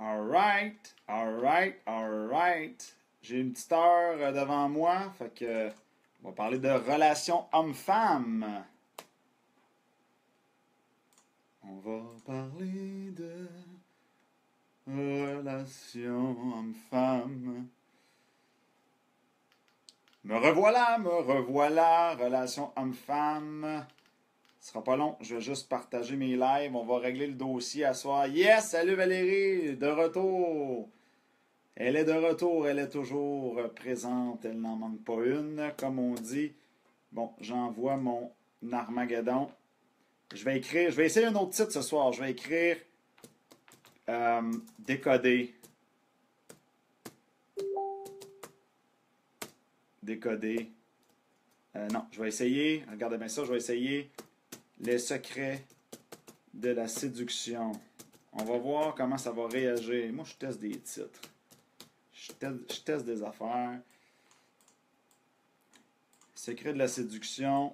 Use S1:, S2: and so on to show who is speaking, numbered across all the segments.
S1: Alright. J'ai une petite heure devant moi, fait que on va parler de relations homme-femme. On va parler de relations homme-femme. Me revoilà, relations homme-femme. Ce sera pas long, je vais juste partager mes lives. On va régler le dossier à soir. Yes, salut Valérie, de retour. Elle est de retour, elle est toujours présente, elle n'en manque pas une, comme on dit. Bon, j'envoie mon Armageddon. Je vais essayer un autre titre ce soir. Je vais écrire décoder. Non, je vais essayer, regardez bien ça, je vais essayer les secrets de la séduction. On va voir comment ça va réagir. Moi, je teste des titres. Je teste des affaires. Secret de la séduction.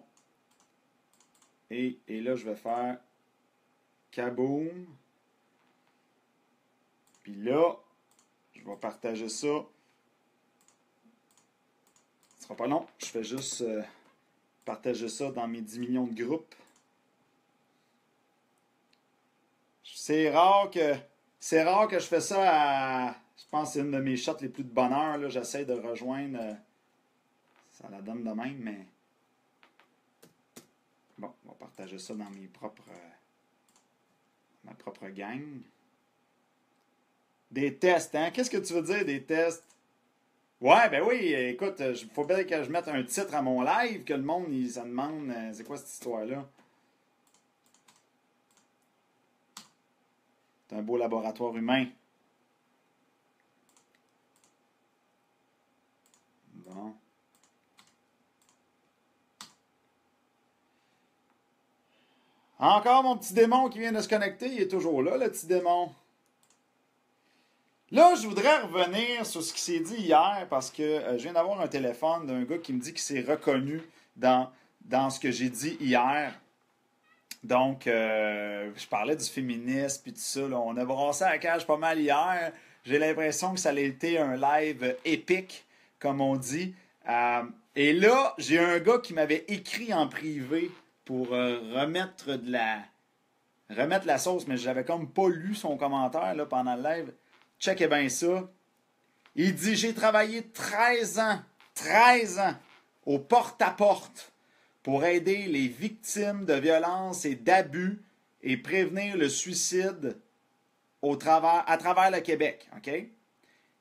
S1: Et là, je vais faire kaboom. Puis là, je vais partager ça. Ce sera pas long. Je fais juste partager ça dans mes 10 millions de groupes. C'est rare que je fais ça à... Je pense que c'est une de mes shots les plus de bonheur. Là. J'essaie de rejoindre... ça la donne de même, mais... Bon, on va partager ça dans ma propre gang. Des tests, hein? Qu'est-ce que tu veux dire, des tests? Ouais, ben oui, écoute, il faut bien que je mette un titre à mon live, que le monde, se demande, c'est quoi cette histoire-là? C'est un beau laboratoire humain. Bon. Encore mon petit démon qui vient de se connecter, il est toujours là, le petit démon. Là, je voudrais revenir sur ce qui s'est dit hier parce que je viens d'avoir un téléphone d'un gars qui me dit qu'il s'est reconnu dans ce que j'ai dit hier. Donc, je parlais du féminisme et tout ça. Là. On a brassé la cage pas mal hier. J'ai l'impression que ça a été un live épique, comme on dit. Et là, j'ai un gars qui m'avait écrit en privé pour remettre la sauce, mais j'avais comme pas lu son commentaire là, pendant le live. Checkez bien ça. Il dit, j'ai travaillé 13 ans au porte-à-porte pour aider les victimes de violences et d'abus et prévenir le suicide à travers le Québec. Okay?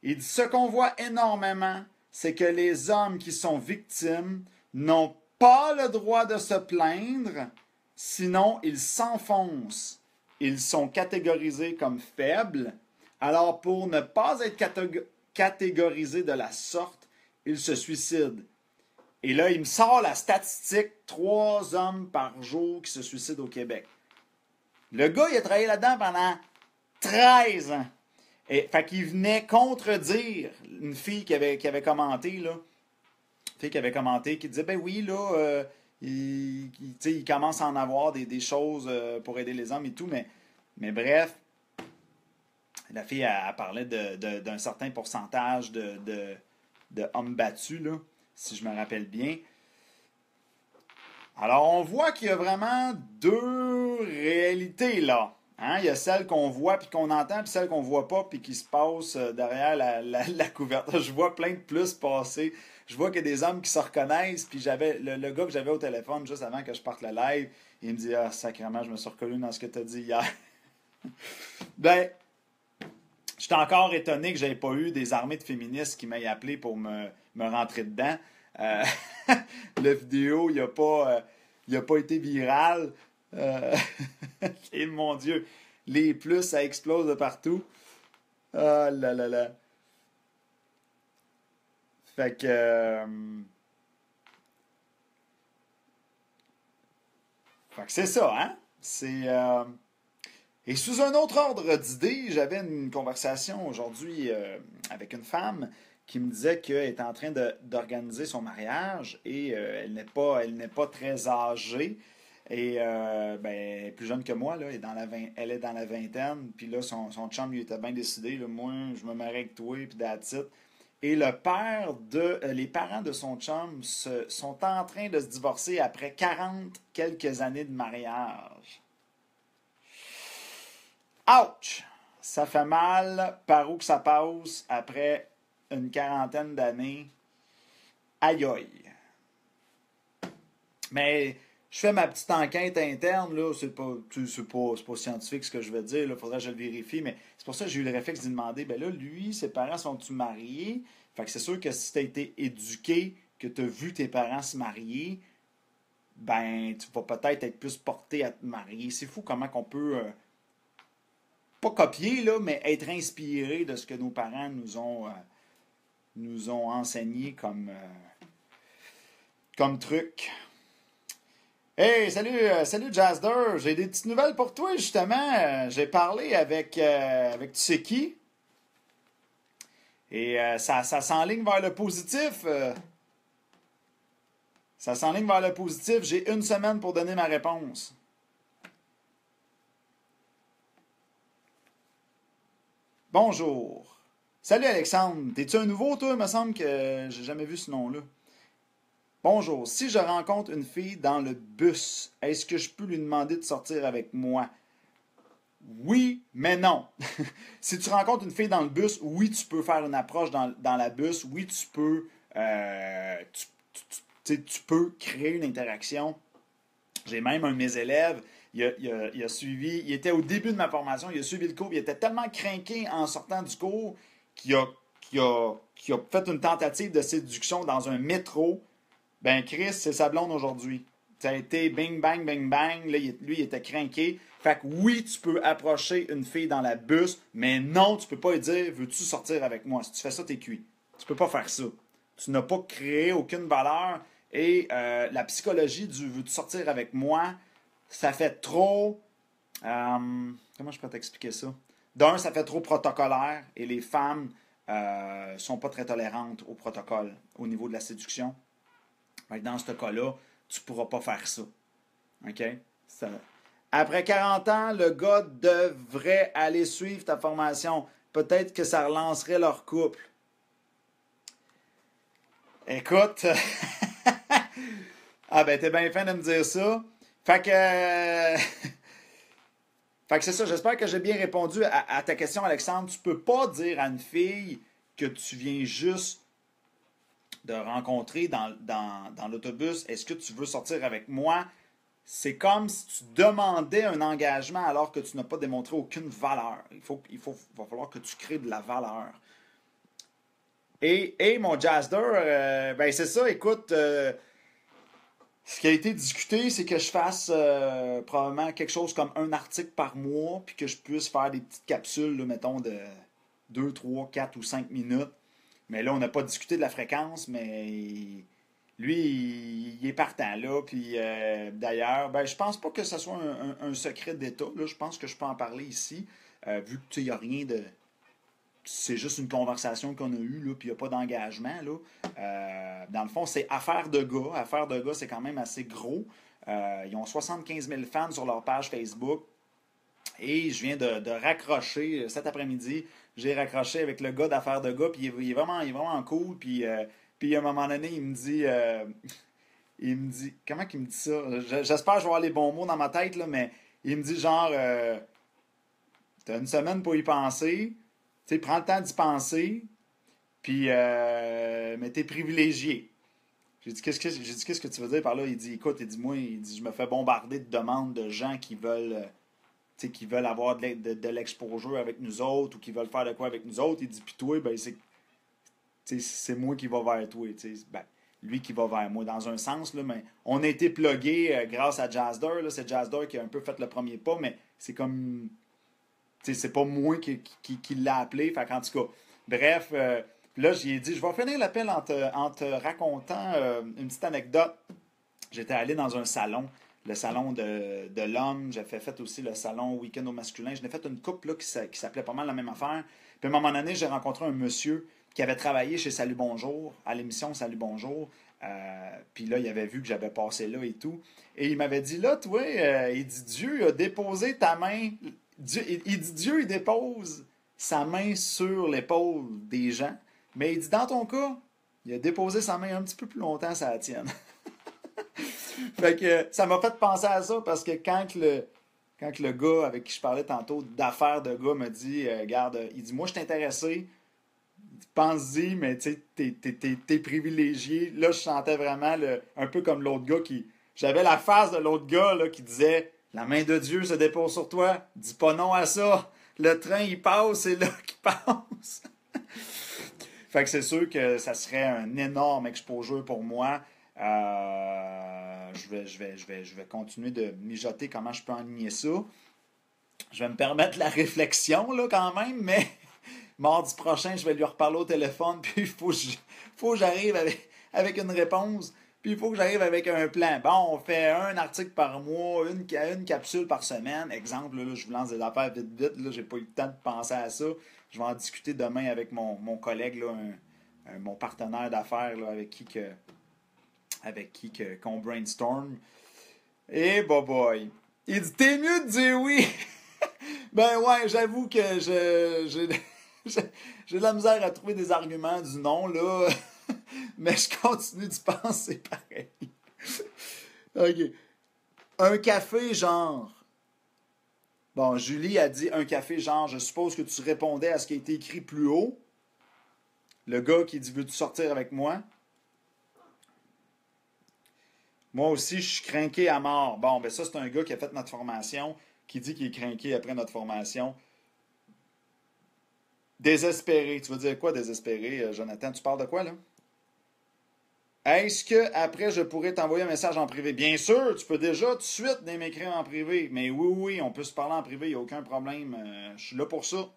S1: Il dit, ce qu'on voit énormément, c'est que les hommes qui sont victimes n'ont pas le droit de se plaindre, sinon ils s'enfoncent. Ils sont catégorisés comme faibles. Alors, pour ne pas être catégorisé de la sorte, il se suicide. Et là, il me sort la statistique, 3 hommes par jour qui se suicident au Québec. Le gars, il a travaillé là-dedans pendant 13 ans. Et, fait qu'il venait contredire une fille qui avait commenté, là. Une fille qui avait commenté, qui disait, ben oui, là, il commence à en avoir des choses pour aider les hommes et tout, mais bref. La fille, elle parlait d'un certain pourcentage de hommes battus, là, si je me rappelle bien. Alors, on voit qu'il y a vraiment 2 réalités, là. Hein? Il y a celle qu'on voit puis qu'on entend, puis celle qu'on voit pas puis qui se passe derrière la couverture. Je vois plein de plus passer. Je vois qu'il y a des hommes qui se reconnaissent, puis j'avais le gars que j'avais au téléphone juste avant que je parte le live, il me dit « Ah, sacrément, je me suis reconnu dans ce que tu as dit hier. » Ben... J'étais encore étonné que je n'avais pas eu des armées de féministes qui m'aient appelé pour me rentrer dedans. La vidéo, il n'a pas été viral. Et mon Dieu, les plus, ça explose de partout. Ah là là là. Fait que c'est ça, hein? Et sous un autre ordre d'idées, j'avais une conversation aujourd'hui avec une femme qui me disait qu'elle était en train d'organiser son mariage et elle n'est pas très âgée. Et ben, elle est plus jeune que moi, là, elle est dans la vingtaine. Puis là, son chum, il était bien décidé. Là, moi, je me marie avec toi, puis that's it. Et les parents de son chum sont en train de se divorcer après 40 quelques années de mariage. Ouch! Ça fait mal. Par où que ça passe après une quarantaine d'années? Aïe aïe! Mais je fais ma petite enquête interne, là. C'est pas scientifique ce que je veux dire, il faudrait que je le vérifie, mais c'est pour ça que j'ai eu le réflexe d'y demander, ben là, lui, ses parents sont-ils mariés? Fait que c'est sûr que si tu as été éduqué, que tu as vu tes parents se marier, ben, tu vas peut-être être plus porté à te marier. C'est fou comment qu'on peut, pas copier, là, mais être inspiré de ce que nos parents nous ont enseigné comme truc. Hey, salut Jazzer, j'ai des petites nouvelles pour toi justement. J'ai parlé avec tu sais qui et ça s'enligne vers le positif. Ça s'enligne vers le positif. J'ai une semaine pour donner ma réponse. Bonjour. Salut Alexandre. T'es-tu un nouveau toi? Il me semble que j'ai jamais vu ce nom-là. Bonjour, si je rencontre une fille dans le bus, est-ce que je peux lui demander de sortir avec moi? Oui, mais non. Si tu rencontres une fille dans le bus, oui, tu peux faire une approche dans la bus. Oui, tu peux, tu peux créer une interaction. J'ai même un de mes élèves, il a suivi, il était au début de ma formation, il a suivi le cours, il était tellement craqué en sortant du cours qu'il a fait une tentative de séduction dans un métro. Ben, Chris, c'est sa blonde aujourd'hui. Ça a été bing, bang, bing, bang. Là, lui, il était craqué. Fait que oui, tu peux approcher une fille dans la bus, mais non, tu peux pas lui dire, veux-tu sortir avec moi? Si tu fais ça, t'es cuit. Tu peux pas faire ça. Tu n'as pas créé aucune valeur. Et la psychologie du veux-tu sortir avec moi, ça fait trop. Comment je peux t'expliquer ça? D'un, ça fait trop protocolaire et les femmes sont pas très tolérantes au protocole au niveau de la séduction. Dans ce cas-là, tu ne pourras pas faire ça. OK? Après 40 ans, le gars devrait aller suivre ta formation. Peut-être que ça relancerait leur couple. Écoute, ah ben t'es bien fin de me dire ça. Fait que, fait que c'est ça, j'espère que j'ai bien répondu à ta question, Alexandre. Tu peux pas dire à une fille que tu viens juste de rencontrer dans l'autobus, est-ce que tu veux sortir avec moi? C'est comme si tu demandais un engagement alors que tu n'as pas démontré aucune valeur. Va falloir que tu crées de la valeur. Et mon Jazzer, ben c'est ça, écoute, ce qui a été discuté, c'est que je fasse probablement quelque chose comme un article par mois, puis que je puisse faire des petites capsules, là, mettons, de 2, 3, 4 ou 5 minutes. Mais là, on n'a pas discuté de la fréquence, mais lui, il est partant là. Puis d'ailleurs, ben, je pense pas que ce soit un secret d'État. Là. Je pense que je peux en parler ici, vu qu'il n'y a rien de. C'est juste une conversation qu'on a eue, là, puis il n'y a pas d'engagement. Là. Dans le fond, c'est Affaire de gars. Affaire de gars, c'est quand même assez gros. Ils ont 75 000 fans sur leur page Facebook. Et je viens de raccrocher cet après-midi. J'ai raccroché avec le gars d'affaires de gars, puis il est vraiment cool. Puis à un moment donné, il me dit, comment qu'il me dit ça? J'espère que je vais avoir les bons mots dans ma tête, là, mais il me dit genre, t'as une semaine pour y penser, tu sais, prends le temps d'y penser, puis, mais t'es privilégié. J'ai dit, qu'est-ce que tu veux dire par là? Il dit, écoute, je me fais bombarder de demandes de gens qui veulent avoir de l'exposure avec nous autres ou qui veulent faire de quoi avec nous autres. Il dit, puis toi, ben, c'est moi qui va vers toi. Ben, lui qui va vers moi dans un sens, là, mais on a été plugués grâce à Jazzer. C'est Jazzer qui a un peu fait le premier pas, mais c'est comme. C'est pas moi qui l'a appelé. Fait qu'en tout cas, bref, là, j'ai dit, je vais finir l'appel en te racontant une petite anecdote. J'étais allé dans un salon. Le salon de l'homme. J'ai fait aussi le salon week-end au masculin. Je n'ai fait une couple là, qui s'appelait pas mal la même affaire. Puis à un moment donné, j'ai rencontré un monsieur qui avait travaillé chez Salut Bonjour, à l'émission Salut Bonjour. Puis là, il avait vu que j'avais passé là et tout. Et il m'avait dit, là, toi, il dit, Dieu a déposé ta main. Il dit, Dieu, il dépose sa main sur l'épaule des gens. Mais il dit, dans ton cas, il a déposé sa main un petit peu plus longtemps sur la tienne. Fait que ça m'a fait penser à ça parce que quand le gars avec qui je parlais tantôt d'affaires de gars me dit, regarde, il dit, moi, je suis intéressé, pense-y, mais tu sais, t'es privilégié. Là, je sentais vraiment un peu comme l'autre gars qui. J'avais la face de l'autre gars là, qui disait, la main de Dieu se dépose sur toi, dis pas non à ça. Le train, il passe, c'est là qu'il passe. Fait que c'est sûr que ça serait un énorme exposure pour moi. Je vais continuer de mijoter comment je peux enligner ça. Je vais me permettre la réflexion là, quand même, mais mardi prochain, je vais lui reparler au téléphone, puis il faut que j'arrive avec une réponse, puis il faut que j'arrive avec un plan. Bon, on fait un article par mois, une capsule par semaine. Exemple, là, je vous lance des affaires vite, vite. Là, j'ai pas eu le temps de penser à ça. Je vais en discuter demain avec mon collègue, là, mon partenaire d'affaires là, avec qui qu'on brainstorm. Et boy. Il dit, t'es mieux de dire oui. Ben ouais, j'avoue que j'ai de la misère à trouver des arguments du non, là. Mais je continue d'y penser pareil. OK. Un café genre. Bon, Julie a dit un café genre. Je suppose que tu répondais à ce qui a été écrit plus haut. Le gars qui dit, veux-tu sortir avec moi? Moi aussi, je suis craqué à mort. Bon, ben ça, c'est un gars qui a fait notre formation, qui dit qu'il est craqué après notre formation. Désespéré. Tu veux dire quoi, désespéré, Jonathan? Tu parles de quoi, là? Est-ce que après je pourrais t'envoyer un message en privé? Bien sûr, tu peux déjà tout de suite m'écrire en privé. Mais oui, on peut se parler en privé, il n'y a aucun problème. Je suis là pour ça.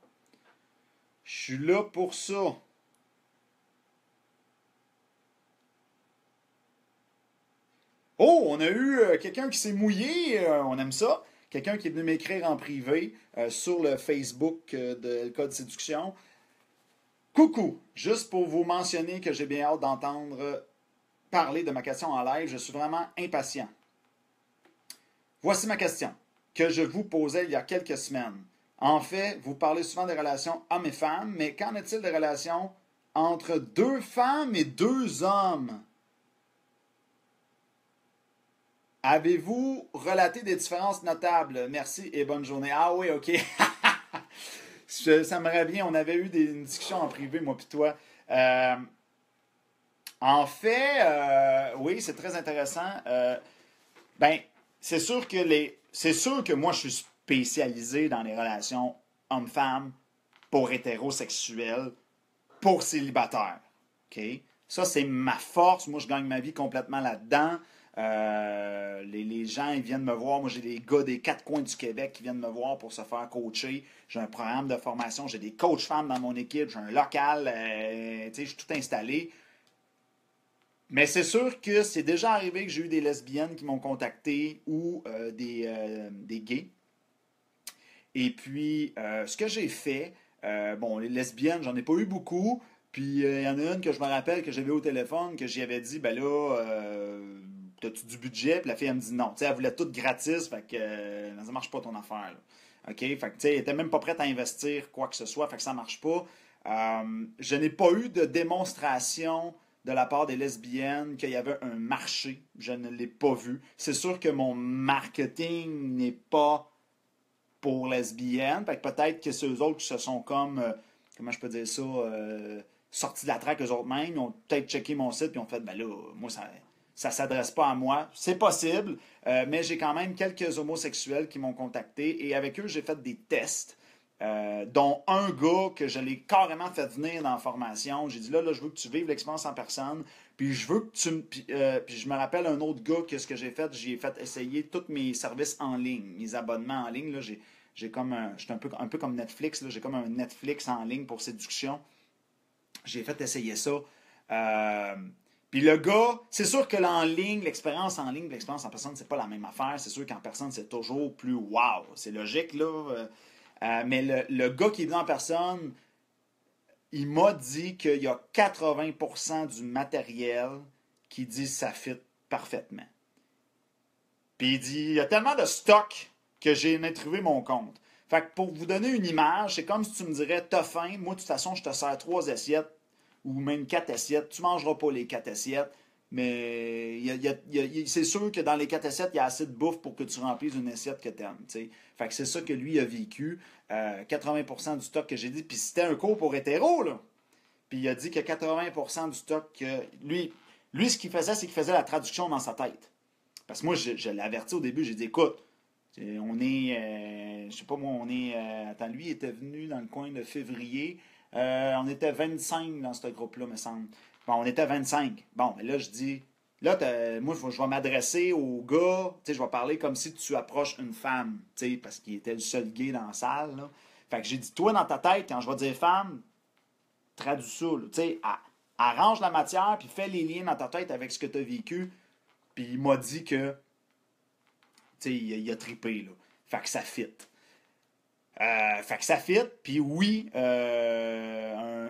S1: Je suis là pour ça. Oh, on a eu quelqu'un qui s'est mouillé. On aime ça. Quelqu'un qui est venu m'écrire en privé sur le Facebook de Code Séduction. Coucou, juste pour vous mentionner que j'ai bien hâte d'entendre parler de ma question en live. Je suis vraiment impatient. Voici ma question que je vous posais il y a quelques semaines. En fait, vous parlez souvent des relations hommes et femmes, mais qu'en est-il des relations entre deux femmes et deux hommes? Avez-vous relaté des différences notables? Merci et bonne journée. Ah oui, ok. Ça me revient, on avait eu une discussion en privé, moi puis toi. En fait, oui, c'est très intéressant. Ben, c'est sûr que moi, je suis spécialisé dans les relations hommes-femmes pour hétérosexuels, pour célibataires. OK? Ça, c'est ma force. Moi, je gagne ma vie complètement là-dedans. Les gens, ils viennent me voir. Moi, j'ai des gars des quatre coins du Québec qui viennent me voir pour se faire coacher. J'ai un programme de formation. J'ai des coachs femmes dans mon équipe. J'ai un local. Je suis tout installé. Mais c'est sûr que c'est déjà arrivé que j'ai eu des lesbiennes qui m'ont contacté ou des gays. Et puis, ce que j'ai fait, bon, les lesbiennes, j'en ai pas eu beaucoup. Puis, il y en a une que je me rappelle que j'avais au téléphone, que j'y avais dit, ben là, t'as-tu du budget? Puis la fille, elle me dit non. Tu sais, elle voulait tout gratis, fait que ça marche pas ton affaire, là. OK? Fait que, tu sais, elle était même pas prête à investir quoi que ce soit, fait que ça marche pas. Je n'ai pas eu de démonstration de la part des lesbiennes qu'il y avait un marché. Je ne l'ai pas vu. C'est sûr que mon marketing n'est pas pour lesbiennes. Fait que peut-être que ceux autres qui se sont comme, comment je peux dire ça, sortis de la traque eux autres mêmes, ils ont peut-être checké mon site et ont fait, ben là, moi, ça s'adresse pas à moi. C'est possible, mais j'ai quand même quelques homosexuels qui m'ont contacté et avec eux, j'ai fait des tests. Dont un gars que je l'ai carrément fait venir dans la formation. J'ai dit là, je veux que tu vives l'expérience en personne. Puis je veux que tu me. Puis je me rappelle un autre gars que ce que j'ai fait essayer tous mes services en ligne, mes abonnements en ligne. Là, j'ai comme je suis un peu comme Netflix. Là, j'ai comme un Netflix en ligne pour séduction. J'ai fait essayer ça. Puis le gars, c'est sûr que en ligne, l'expérience en ligne, l'expérience en personne, c'est pas la même affaire. C'est sûr qu'en personne, c'est toujours plus wow. C'est logique, là. Mais le gars qui est venu en personne, il m'a dit qu'il y a 80% du matériel qui dit ça fit parfaitement. Puis il dit, il y a tellement de stock que j'ai trouvé mon compte. Fait que pour vous donner une image, c'est comme si tu me dirais, t'as faim, moi de toute façon, je te sers 3 assiettes, ou même 4 assiettes. Tu ne mangeras pas les 4 assiettes, mais c'est sûr que dans les 4 assiettes, il y a assez de bouffe pour que tu remplisses une assiette que tu aimes. Fait que c'est ça que lui a vécu. 80% du stock que j'ai dit, puis c'était un cours pour hétéro, là. Puis il a dit que 80% du stock que lui ce qu'il faisait, c'est qu'il faisait la traduction dans sa tête. Parce que moi, je l'ai averti au début, j'ai dit, écoute, on est, je sais pas moi, on est, attends, lui, il était venu dans le coin de février, on était 25 dans ce groupe-là, me semble. Bon, on était 25. Bon, mais là, je dis, là, moi, je vais m'adresser au gars, tu sais, je vais parler comme si tu approches une femme, tu sais, parce qu'il était le seul gay dans la salle, là. Fait que j'ai dit, toi, dans ta tête, quand je vais dire femme, traduis ça, tu sais, arrange la matière, puis fais les liens dans ta tête avec ce que tu as vécu. Puis il m'a dit que, tu sais, il a trippé, là. Fait que ça fit. Puis oui, un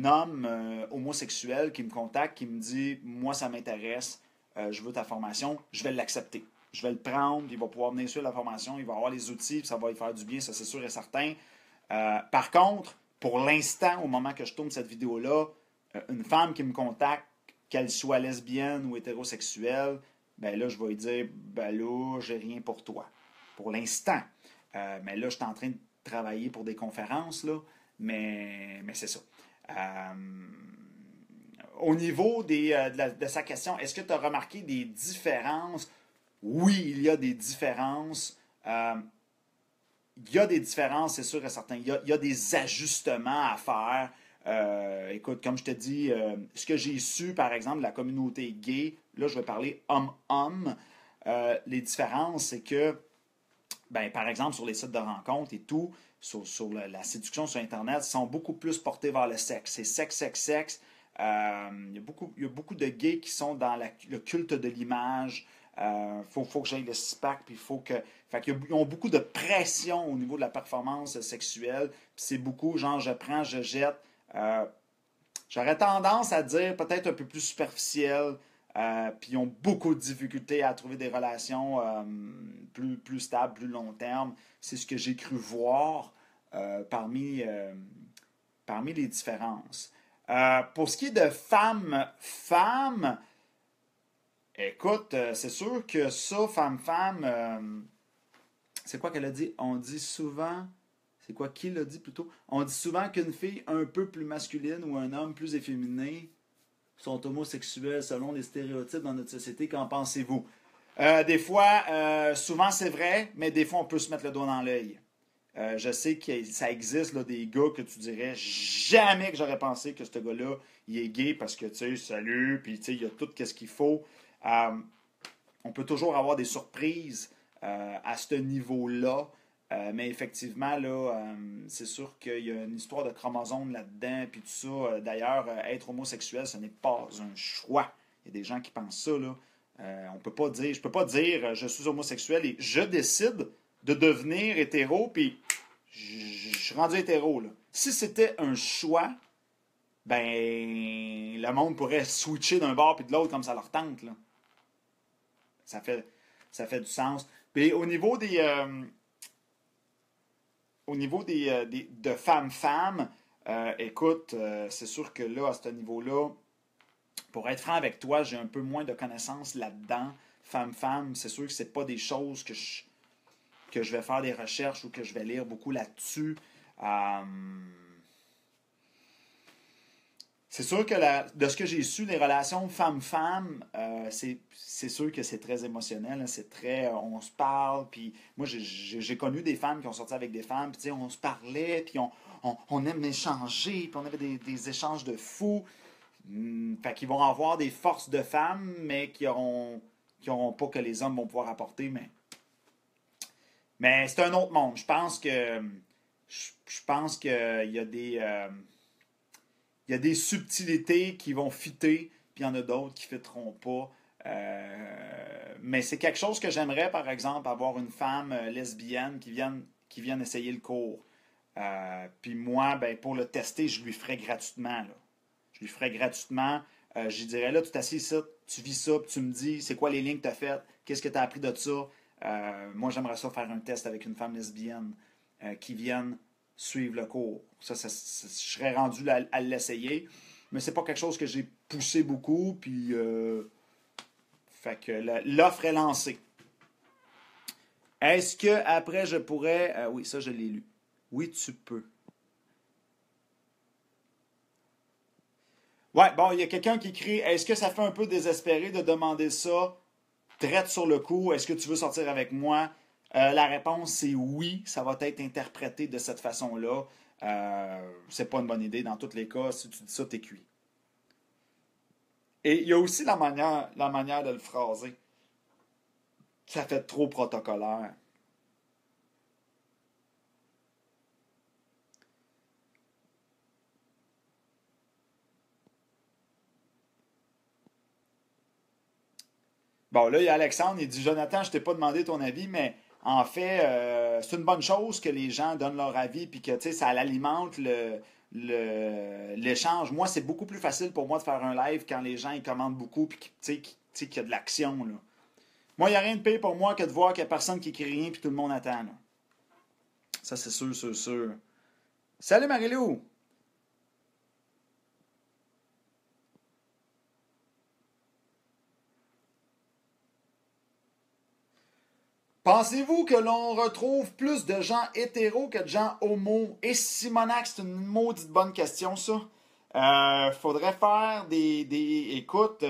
S1: homme homosexuel qui me contacte, qui me dit, moi, ça m'intéresse, je veux ta formation, je vais l'accepter. Je vais le prendre, puis il va pouvoir venir suivre la formation, il va avoir les outils, puis ça va lui faire du bien, ça c'est sûr et certain. Par contre, pour l'instant, au moment que je tourne cette vidéo-là, une femme qui me contacte, qu'elle soit lesbienne ou hétérosexuelle, ben là, je vais lui dire, ben là, j'ai rien pour toi. Pour l'instant. Mais là, je suis en train de travailler pour des conférences, là, mais c'est ça. Au niveau de sa question, est-ce que tu as remarqué des différences? Oui, il y a des différences. Il y a des différences, c'est sûr et certain. Il y a des ajustements à faire. Écoute, comme je te dis, ce que j'ai su, par exemple, de la communauté gay, là, je vais parler homme-homme. Les différences, c'est que, ben, par exemple, sur les sites de rencontres et tout, sur la séduction sur Internet, ils sont beaucoup plus portés vers le sexe. C'est sexe, sexe, sexe. Il y a beaucoup de gays qui sont dans le culte de l'image. Faut que j'aille le six-pack, puis il faut que... Fait qu'ils ont beaucoup de pression au niveau de la performance sexuelle. Puis c'est beaucoup, genre, je prends, je jette. J'aurais tendance à dire peut-être un peu plus superficiel. Puis ils ont beaucoup de difficultés à trouver des relations plus stables, plus long terme. C'est ce que j'ai cru voir parmi les différences. Pour ce qui est de femme, écoute, c'est sûr que ça, femme, c'est quoi qu'elle a dit? On dit souvent, c'est quoi qu'il a dit plutôt? On dit souvent qu'une fille un peu plus masculine ou un homme plus efféminé sont homosexuels selon les stéréotypes dans notre société. Qu'en pensez-vous? Des fois, souvent c'est vrai, mais des fois on peut se mettre le doigt dans l'œil. Je sais que ça existe là, des gars que tu dirais jamais que j'aurais pensé que ce gars-là, il est gay parce que, tu sais, salut, puis tu sais, il y a tout ce qu'il faut. On peut toujours avoir des surprises à ce niveau-là. Mais effectivement, là, c'est sûr qu'il y a une histoire de chromosomes là-dedans, puis tout ça. D'ailleurs, être homosexuel, ce n'est pas un choix. Il y a des gens qui pensent ça, là. On peut pas dire, je peux pas dire je suis homosexuel et je décide de devenir hétéro, puis je suis rendu hétéro, là. Si c'était un choix, ben, le monde pourrait switcher d'un bord puis de l'autre comme ça leur tente, là. Ça fait du sens. Puis au niveau de femmes-femmes, écoute, c'est sûr que là, à ce niveau-là, pour être franc avec toi, j'ai un peu moins de connaissances là-dedans. Femme-femme, c'est sûr que c'est pas des choses que je vais faire des recherches ou que je vais lire beaucoup là-dessus. C'est sûr que de ce que j'ai su, les relations femme-femme, c'est sûr que c'est très émotionnel. Hein, c'est très... on se parle, puis moi, j'ai connu des femmes qui ont sorti avec des femmes, puis on se parlait, puis on aime échanger, puis on avait des échanges de fous. Fait qu'ils vont avoir des forces de femmes, mais qui auront pas que les hommes vont pouvoir apporter, mais c'est un autre monde. Je pense qu'il y a des subtilités qui vont fitter, puis il y en a d'autres qui ne fitteront pas. Mais c'est quelque chose que j'aimerais, par exemple, avoir une femme lesbienne qui vienne essayer le cours. Puis moi, ben, pour le tester, je lui ferais gratuitement. Là. Je lui ferais gratuitement. Je lui dirais, là, tu t'assieds ici, tu vis ça, puis tu me dis c'est quoi les liens que tu as faites, qu'est-ce que tu as appris de ça. Moi, j'aimerais ça faire un test avec une femme lesbienne qui vienne suivre le cours. Ça, je serais rendu à l'essayer, mais c'est pas quelque chose que j'ai poussé beaucoup, puis fait que l'offre est lancée. Est-ce que après je pourrais... oui, ça je l'ai lu. Oui, tu peux. Ouais, bon, il y a quelqu'un qui écrit, est-ce que ça fait un peu désespéré de demander ça, traite sur le coup, est-ce que tu veux sortir avec moi? La réponse, c'est oui, ça va être interprété de cette façon-là. C'est pas une bonne idée dans tous les cas. Si tu dis ça, t'es cuit. Et il y a aussi la manière de le phraser. Ça fait trop protocolaire. Bon, là, il y a Alexandre, il dit Jonathan, je t'ai pas demandé ton avis, mais en fait, c'est une bonne chose que les gens donnent leur avis puis que ça alimente l'échange. Moi, c'est beaucoup plus facile pour moi de faire un live quand les gens ils commentent beaucoup puis qu'il y a de l'action. Là. Moi, il n'y a rien de pire pour moi que de voir qu'il n'y a personne qui écrit rien puis tout le monde attend. Là. Ça, c'est sûr, sûr, sûr. Salut Marilou! Pensez-vous que l'on retrouve plus de gens hétéros que de gens homo? Et Simonac, c'est une maudite bonne question, ça. Faudrait faire écoute,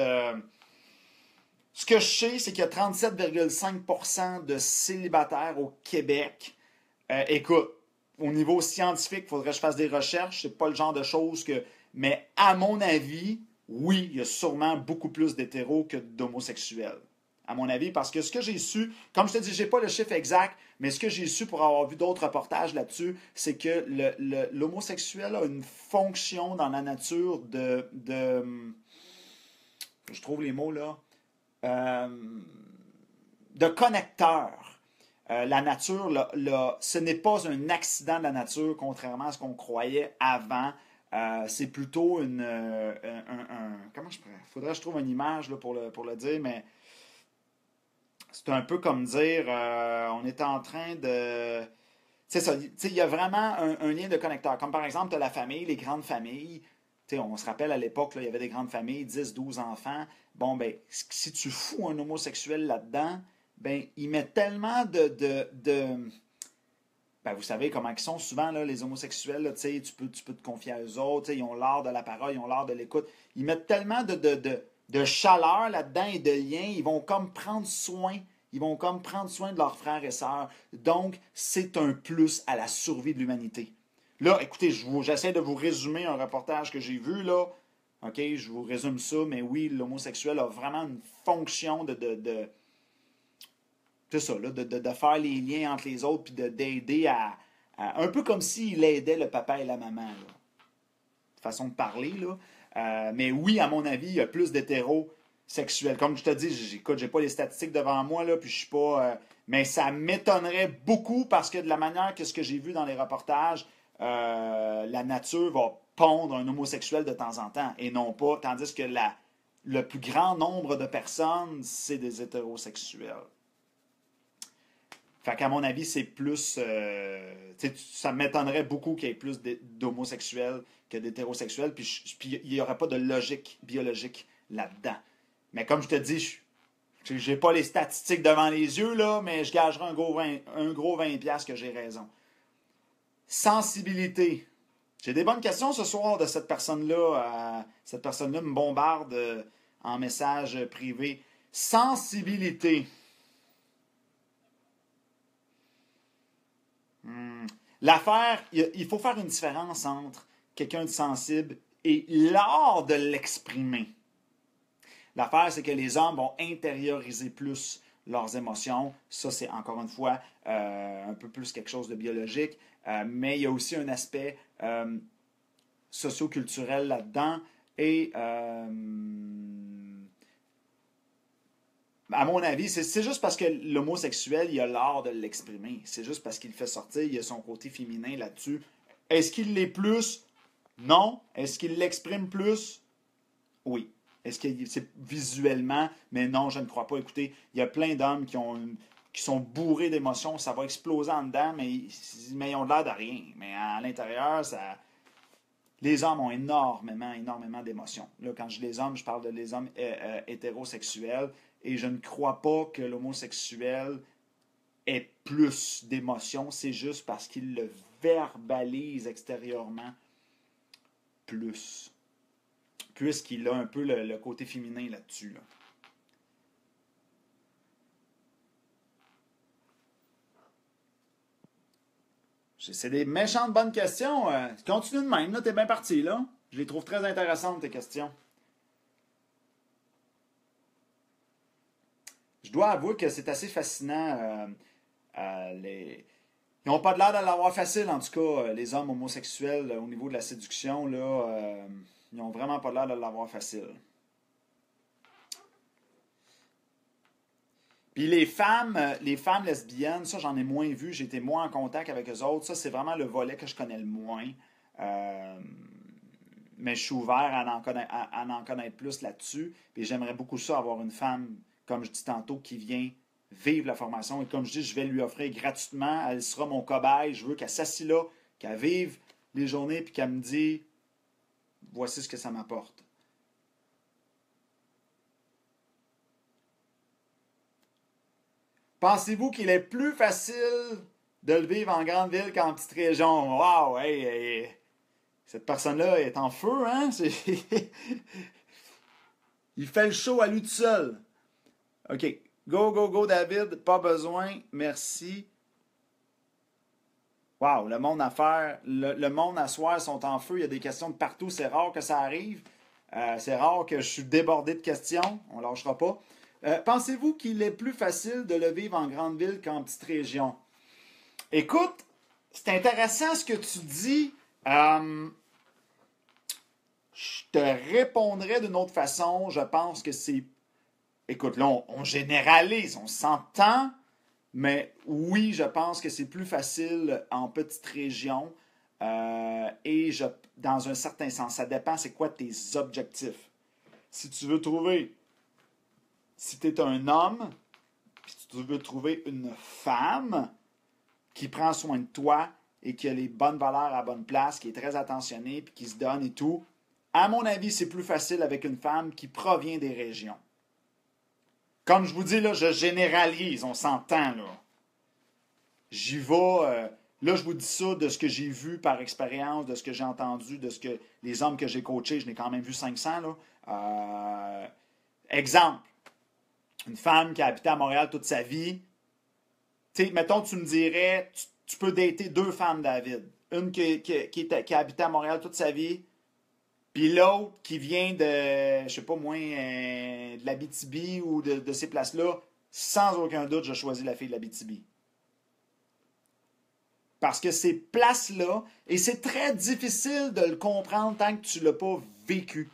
S1: ce que je sais, c'est qu'il y a 37,5% de célibataires au Québec. Écoute, au niveau scientifique, il faudrait que je fasse des recherches. C'est pas le genre de choses que... Mais à mon avis, oui, il y a sûrement beaucoup plus d'hétéros que d'homosexuels à mon avis, parce que ce que j'ai su, comme je te dis, j'ai pas le chiffre exact, mais ce que j'ai su pour avoir vu d'autres reportages là-dessus, c'est que l'homosexuel a une fonction dans la nature je trouve les mots là, euh, de connecteur. La nature, ce n'est pas un accident de la nature, contrairement à ce qu'on croyait avant. C'est plutôt comment je pourrais... Faudrait que je trouve une image là, pour le dire, mais c'est un peu comme dire, on est en train de... C'est ça, il y a vraiment un lien de connecteur. Comme par exemple, tu as la famille, les grandes familles. On se rappelle à l'époque, il y avait des grandes familles, 10, 12 enfants. Bon, ben, si tu fous un homosexuel là-dedans, ben, ils mettent tellement ben, vous savez comment ils sont souvent, là, les homosexuels, là, tu peux te confier à eux autres, ils ont l'art de la parole, ils ont l'art de l'écoute. Ils mettent tellement de chaleur là-dedans et de liens, ils vont comme prendre soin. Ils vont comme prendre soin de leurs frères et sœurs. Donc, c'est un plus à la survie de l'humanité. Là, écoutez, j'essaie de vous résumer un reportage que j'ai vu, là. OK, je vous résume ça, mais oui, l'homosexuel a vraiment une fonction c'est ça, là, de faire les liens entre les autres, puis d'aider un peu comme s'il aidait le papa et la maman, là. Façon de parler, là. Mais oui, à mon avis, il y a plus d'hétérosexuels. Comme je te dis, écoute, j'ai pas les statistiques devant moi, là, puis je suis pas... mais ça m'étonnerait beaucoup parce que de la manière que ce que j'ai vu dans les reportages, la nature va pondre un homosexuel de temps en temps, et non pas, tandis que le plus grand nombre de personnes, c'est des hétérosexuels. Fait qu'à mon avis, c'est plus. Ça m'étonnerait beaucoup qu'il y ait plus d'homosexuels que d'hétérosexuels, puis il n'y aurait pas de logique biologique là-dedans. Mais comme je te dis, j'ai pas les statistiques devant les yeux, là, mais je gagerai un gros 20$ que j'ai raison. Sensibilité. J'ai des bonnes questions ce soir de cette personne-là. Cette personne-là me bombarde en message privé. Sensibilité. L'affaire, il faut faire une différence entre quelqu'un de sensible et l'art de l'exprimer. L'affaire, c'est que les hommes vont intérioriser plus leurs émotions. Ça, c'est encore une fois un peu plus quelque chose de biologique. Mais il y a aussi un aspect socio-culturel là-dedans. Et à mon avis, c'est juste parce que l'homosexuel, il a l'art de l'exprimer. C'est juste parce qu'il le fait sortir, il a son côté féminin là-dessus. Est-ce qu'il l'est plus? Non. Est-ce qu'il l'exprime plus? Oui. Est-ce que c'est visuellement? Mais non, je ne crois pas. Écoutez, il y a plein d'hommes qui sont bourrés d'émotions. Ça va exploser en dedans, mais ils ont l'air de rien. Mais à l'intérieur, les hommes ont énormément, énormément d'émotions. Là, quand je dis les hommes, je parle de les hommes hétérosexuels. Et je ne crois pas que l'homosexuel ait plus d'émotions. C'est juste parce qu'il le verbalise extérieurement plus. Puisqu'il a un peu le côté féminin là-dessus. Là. C'est des méchantes bonnes questions. Continue de même, là, t'es bien parti, là. Je les trouve très intéressantes, tes questions. Je dois avouer que c'est assez fascinant. Ils n'ont pas de l'air de l'avoir facile, en tout cas, les hommes homosexuels, au niveau de la séduction, là, ils n'ont vraiment pas l'air de l'avoir facile. Puis les femmes lesbiennes, ça j'en ai moins vu, j'ai été moins en contact avec eux autres. Ça, c'est vraiment le volet que je connais le moins. Euh, mais je suis ouvert à en connaître plus là-dessus. Puis j'aimerais beaucoup ça, avoir une femme, comme je dis tantôt, qui vient vivre la formation. Et comme je dis, je vais lui offrir gratuitement. Elle sera mon cobaye. Je veux qu'elle s'assied là, qu'elle vive les journées, puis qu'elle me dise, voici ce que ça m'apporte. Pensez-vous qu'il est plus facile de le vivre en grande ville qu'en petite région? Wow, hey, cette personne-là est en feu, hein? Il fait le show à lui tout seul. OK. Go, go, go, David. Pas besoin. Merci. Wow, le monde à faire. Le monde à soir sont en feu. Il y a des questions de partout. C'est rare que ça arrive. C'est rare que je suis débordé de questions. On ne lâchera pas. Pensez-vous qu'il est plus facile de le vivre en grande ville qu'en petite région? Écoute, c'est intéressant ce que tu dis. Je te répondrais d'une autre façon. Je pense que c'est... Écoute, là, on généralise, on s'entend, mais oui, je pense que c'est plus facile en petite région. Dans un certain sens, ça dépend c'est quoi tes objectifs. Si tu veux trouver... Si tu es un homme, puis tu veux trouver une femme qui prend soin de toi et qui a les bonnes valeurs à la bonne place, qui est très attentionnée, puis qui se donne et tout, à mon avis, c'est plus facile avec une femme qui provient des régions. Comme je vous dis, là, je généralise, on s'entend, là. J'y vais, là, je vous dis ça de ce que j'ai vu par expérience, de ce que j'ai entendu, de ce que les hommes que j'ai coachés, je n'ai quand même vu 500, là. Exemple, une femme qui a habité à Montréal toute sa vie, tu sais, mettons, tu me dirais, tu peux dater deux femmes, David. Une qui a habité à Montréal toute sa vie, puis l'autre qui vient de, je sais pas moi, de l'Abitibi ou de ces places-là, sans aucun doute, je choisis la fille de l'Abitibi. Parce que ces places-là, et c'est très difficile de le comprendre tant que tu ne l'as pas vécu.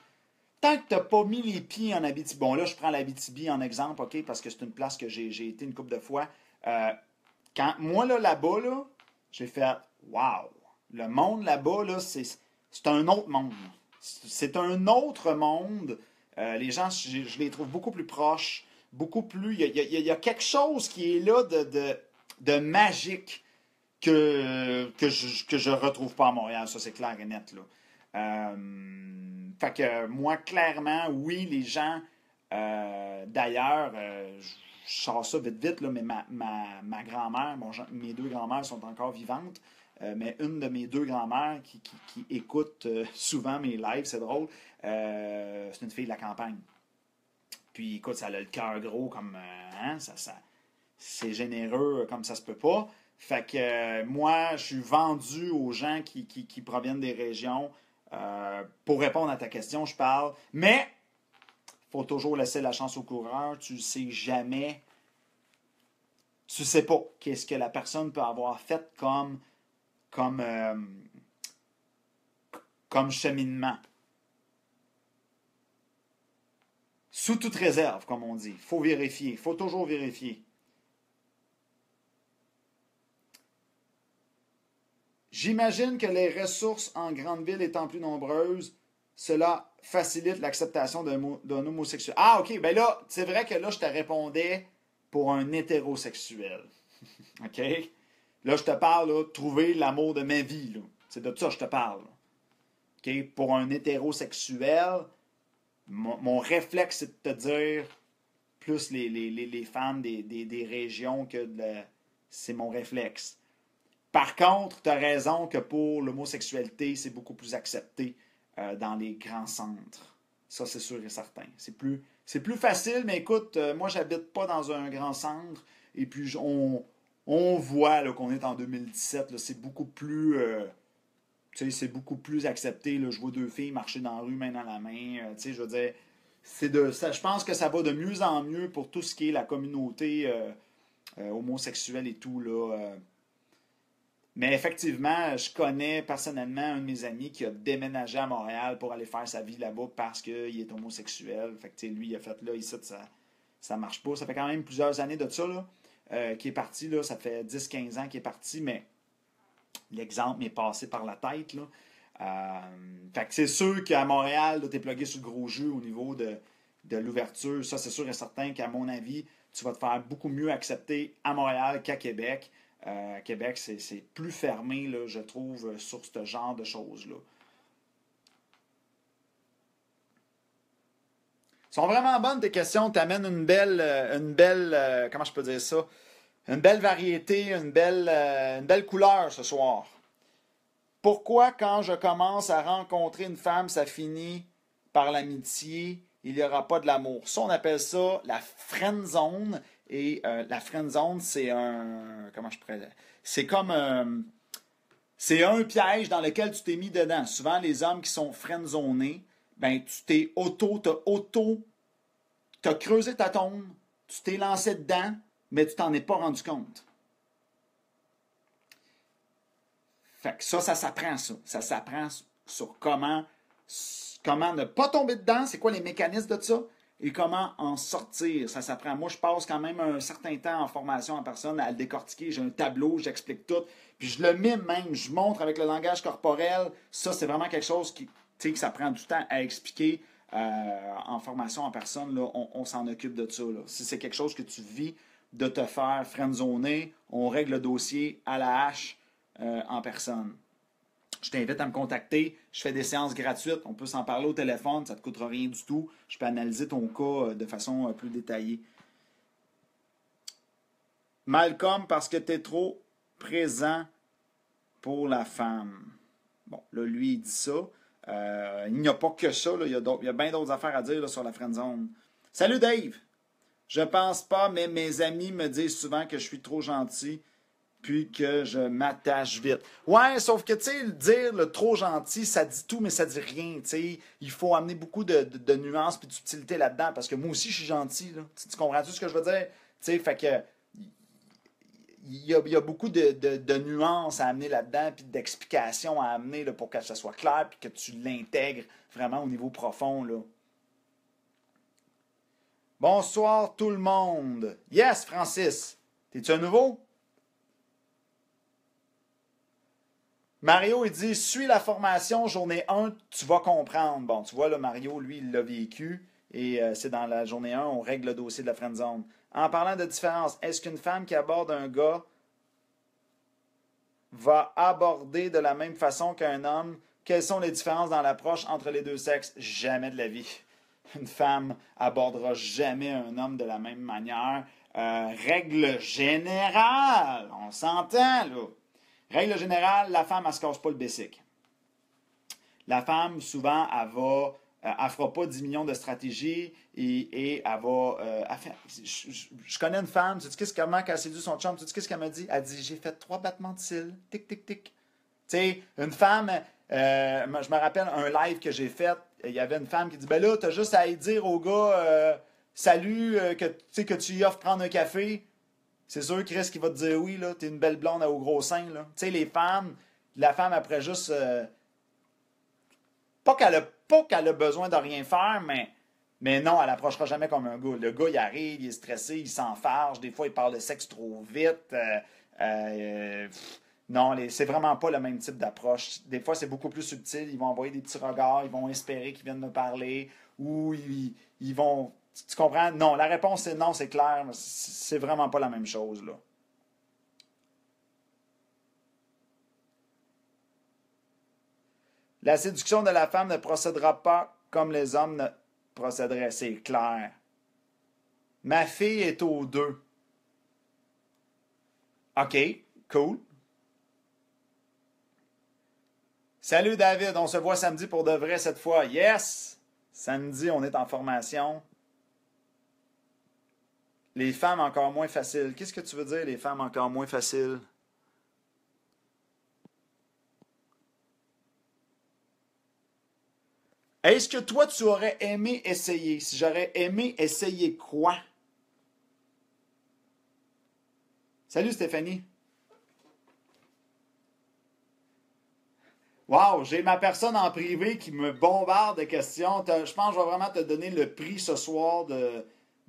S1: Tant que tu n'as pas mis les pieds en Abitibi. Bon, là, je prends l'Abitibi en exemple, OK, parce que c'est une place que j'ai été une couple de fois. Moi, là-bas, là, j'ai fait « Wow! » Le monde là-bas, là, c'est un autre monde. C'est un autre monde. Les gens, je les trouve beaucoup plus proches, beaucoup plus... Il y a quelque chose qui est là de magique que je retrouve pas à Montréal. Ça, c'est clair et net, là. Fait que moi, clairement, oui, les gens d'ailleurs, je sors ça vite, vite, là, mais ma grand-mère, mes deux grand-mères sont encore vivantes, mais une de mes deux grand-mères qui écoute souvent mes lives, c'est drôle, c'est une fille de la campagne. Puis écoute, ça a le cœur gros comme... hein, c'est généreux comme ça se peut pas. Fait que moi, je suis vendu aux gens qui proviennent des régions. Pour répondre à ta question, je parle. Mais il faut toujours laisser la chance au coureur. Tu ne sais jamais. Tu ne sais pas qu'est-ce que la personne peut avoir fait comme cheminement. Sous toute réserve, comme on dit. Il faut vérifier. Il faut toujours vérifier. J'imagine que les ressources en grande ville étant plus nombreuses, cela facilite l'acceptation d'un homosexuel. Ah, OK, ben là, c'est vrai que là, je te répondais pour un hétérosexuel. OK? Là, je te parle, là, trouver l'amour de ma vie, là. C'est de ça que je te parle. OK? Pour un hétérosexuel, mon réflexe, c'est de te dire plus les femmes des régions que c'est mon réflexe. Par contre, tu as raison que pour l'homosexualité, c'est beaucoup plus accepté dans les grands centres. Ça, c'est sûr et certain. C'est plus facile, mais écoute, moi, j'habite pas dans un grand centre. Et puis, on voit là, qu'on est en 2017. Là, c'est beaucoup plus... c'est beaucoup plus accepté. Là. Je vois deux filles marcher dans la rue, main dans la main. Je veux dire, je pense que ça va de mieux en mieux pour tout ce qui est la communauté homosexuelle et tout. Là, mais effectivement, je connais personnellement un de mes amis qui a déménagé à Montréal pour aller faire sa vie là-bas parce qu'il est homosexuel. Fait que lui, il a fait là, ici, ça marche pas. Ça fait quand même plusieurs années de ça, là, qu'il est parti. Là, ça fait 10-15 ans qu'il est parti, mais l'exemple m'est passé par la tête. Là. Fait que c'est sûr qu'à Montréal, tu es plugué sur le gros jeu au niveau de l'ouverture. Ça, c'est sûr et certain qu'à mon avis, tu vas te faire beaucoup mieux accepter à Montréal qu'à Québec. Québec, c'est plus fermé, là, je trouve, sur ce genre de choses-là. Sont vraiment bonnes tes questions. Tu amènes une belle comment je peux dire ça? Une belle variété, une belle couleur ce soir. Pourquoi, quand je commence à rencontrer une femme, ça finit par l'amitié, il n'y aura pas de l'amour? Ça, on appelle ça la friend zone. Et la friend zone, c'est un... Comment je pourrais dire? C'est comme... c'est un piège dans lequel tu t'es mis dedans. Souvent, les hommes qui sont friendzonés, ben, t'as creusé ta tombe, tu t'es lancé dedans, mais tu t'en es pas rendu compte. Fait que ça s'apprend, ça. Ça s'apprend sur comment ne pas tomber dedans, c'est quoi les mécanismes de ça, et comment en sortir. Ça s'apprend. Moi, je passe quand même un certain temps en formation en personne à le décortiquer. J'ai un tableau, j'explique tout. Puis je le mime même, je montre avec le langage corporel. Ça, c'est vraiment quelque chose que ça prend du temps à expliquer en formation en personne. Là, on s'en occupe de ça. Là. Si c'est quelque chose que tu vis de te faire friendzoner, on règle le dossier à la hache en personne. Je t'invite à me contacter. Je fais des séances gratuites. On peut s'en parler au téléphone. Ça ne te coûtera rien du tout. Je peux analyser ton cas de façon plus détaillée. Malcolm, parce que tu es trop présent pour la femme. Bon, là, lui, il dit ça. Il n'y a pas que ça. Là. Il y a bien d'autres affaires à dire là, sur la friendzone. Salut, Dave! Je pense pas, mais mes amis me disent souvent que je suis trop gentil puis que je m'attache vite. Ouais, sauf que, tu sais, dire le trop gentil, ça dit tout, mais ça dit rien, tu sais. Il faut amener beaucoup de nuances puis de subtilité là-dedans, parce que moi aussi, je suis gentil, là. Tu comprends-tu ce que je veux dire? Tu sais, fait que... Il y a beaucoup de nuances à amener là-dedans, puis d'explications à amener là, pour que ça soit clair, puis que tu l'intègres vraiment au niveau profond, là. Bonsoir tout le monde. Yes, Francis. T'es-tu un nouveau? Mario, il dit, suis la formation, journée 1, tu vas comprendre. Bon, tu vois, là, Mario, lui, il l'a vécu. Et c'est dans la journée 1, on règle le dossier de la friendzone. En parlant de différence, est-ce qu'une femme qui aborde un gars va aborder de la même façon qu'un homme? Quelles sont les différences dans l'approche entre les deux sexes? Jamais de la vie. Une femme abordera jamais un homme de la même manière. Règle générale, on s'entend, là. Règle générale, la femme, elle ne se casse pas le basic. La femme, souvent, elle ne fera pas 10 millions de stratégies et elle va... je connais une femme, tu sais comment elle a séduit son chum, tu sais ce qu'elle m'a dit? Elle dit, j'ai fait 3 battements de cils, tic, tic, tic. Tu sais, une femme, je me rappelle un live que j'ai fait, il y avait une femme qui dit, ben là, t'as juste à y dire au gars, salut, que tu y offres prendre un café. C'est sûr, Chris, qui va te dire oui, là, t'es une belle blonde au gros sein, là. Tu sais, les femmes, la femme, après juste... pas qu'elle a besoin de rien faire, mais non, elle approchera jamais comme un gars. Le gars, il arrive, il est stressé, il s'enfarge, des fois, il parle de sexe trop vite. Non, c'est vraiment pas le même type d'approche. Des fois, c'est beaucoup plus subtil. Ils vont envoyer des petits regards, ils vont espérer qu'ils viennent me parler, ou ils vont... Tu comprends? Non, la réponse c'est non, c'est clair, mais c'est vraiment pas la même chose, là. La séduction de la femme ne procédera pas comme les hommes ne procéderaient, c'est clair. Ma fille est aux deux. OK, cool. Salut David, on se voit samedi pour de vrai cette fois. Yes! Samedi, on est en formation. Les femmes encore moins faciles. Qu'est-ce que tu veux dire, les femmes encore moins faciles? Est-ce que toi, tu aurais aimé essayer? Si j'aurais aimé essayer quoi? Salut Stéphanie. Wow, j'ai ma personne en privé qui me bombarde de questions. Je pense que je vais vraiment te donner le prix ce soir de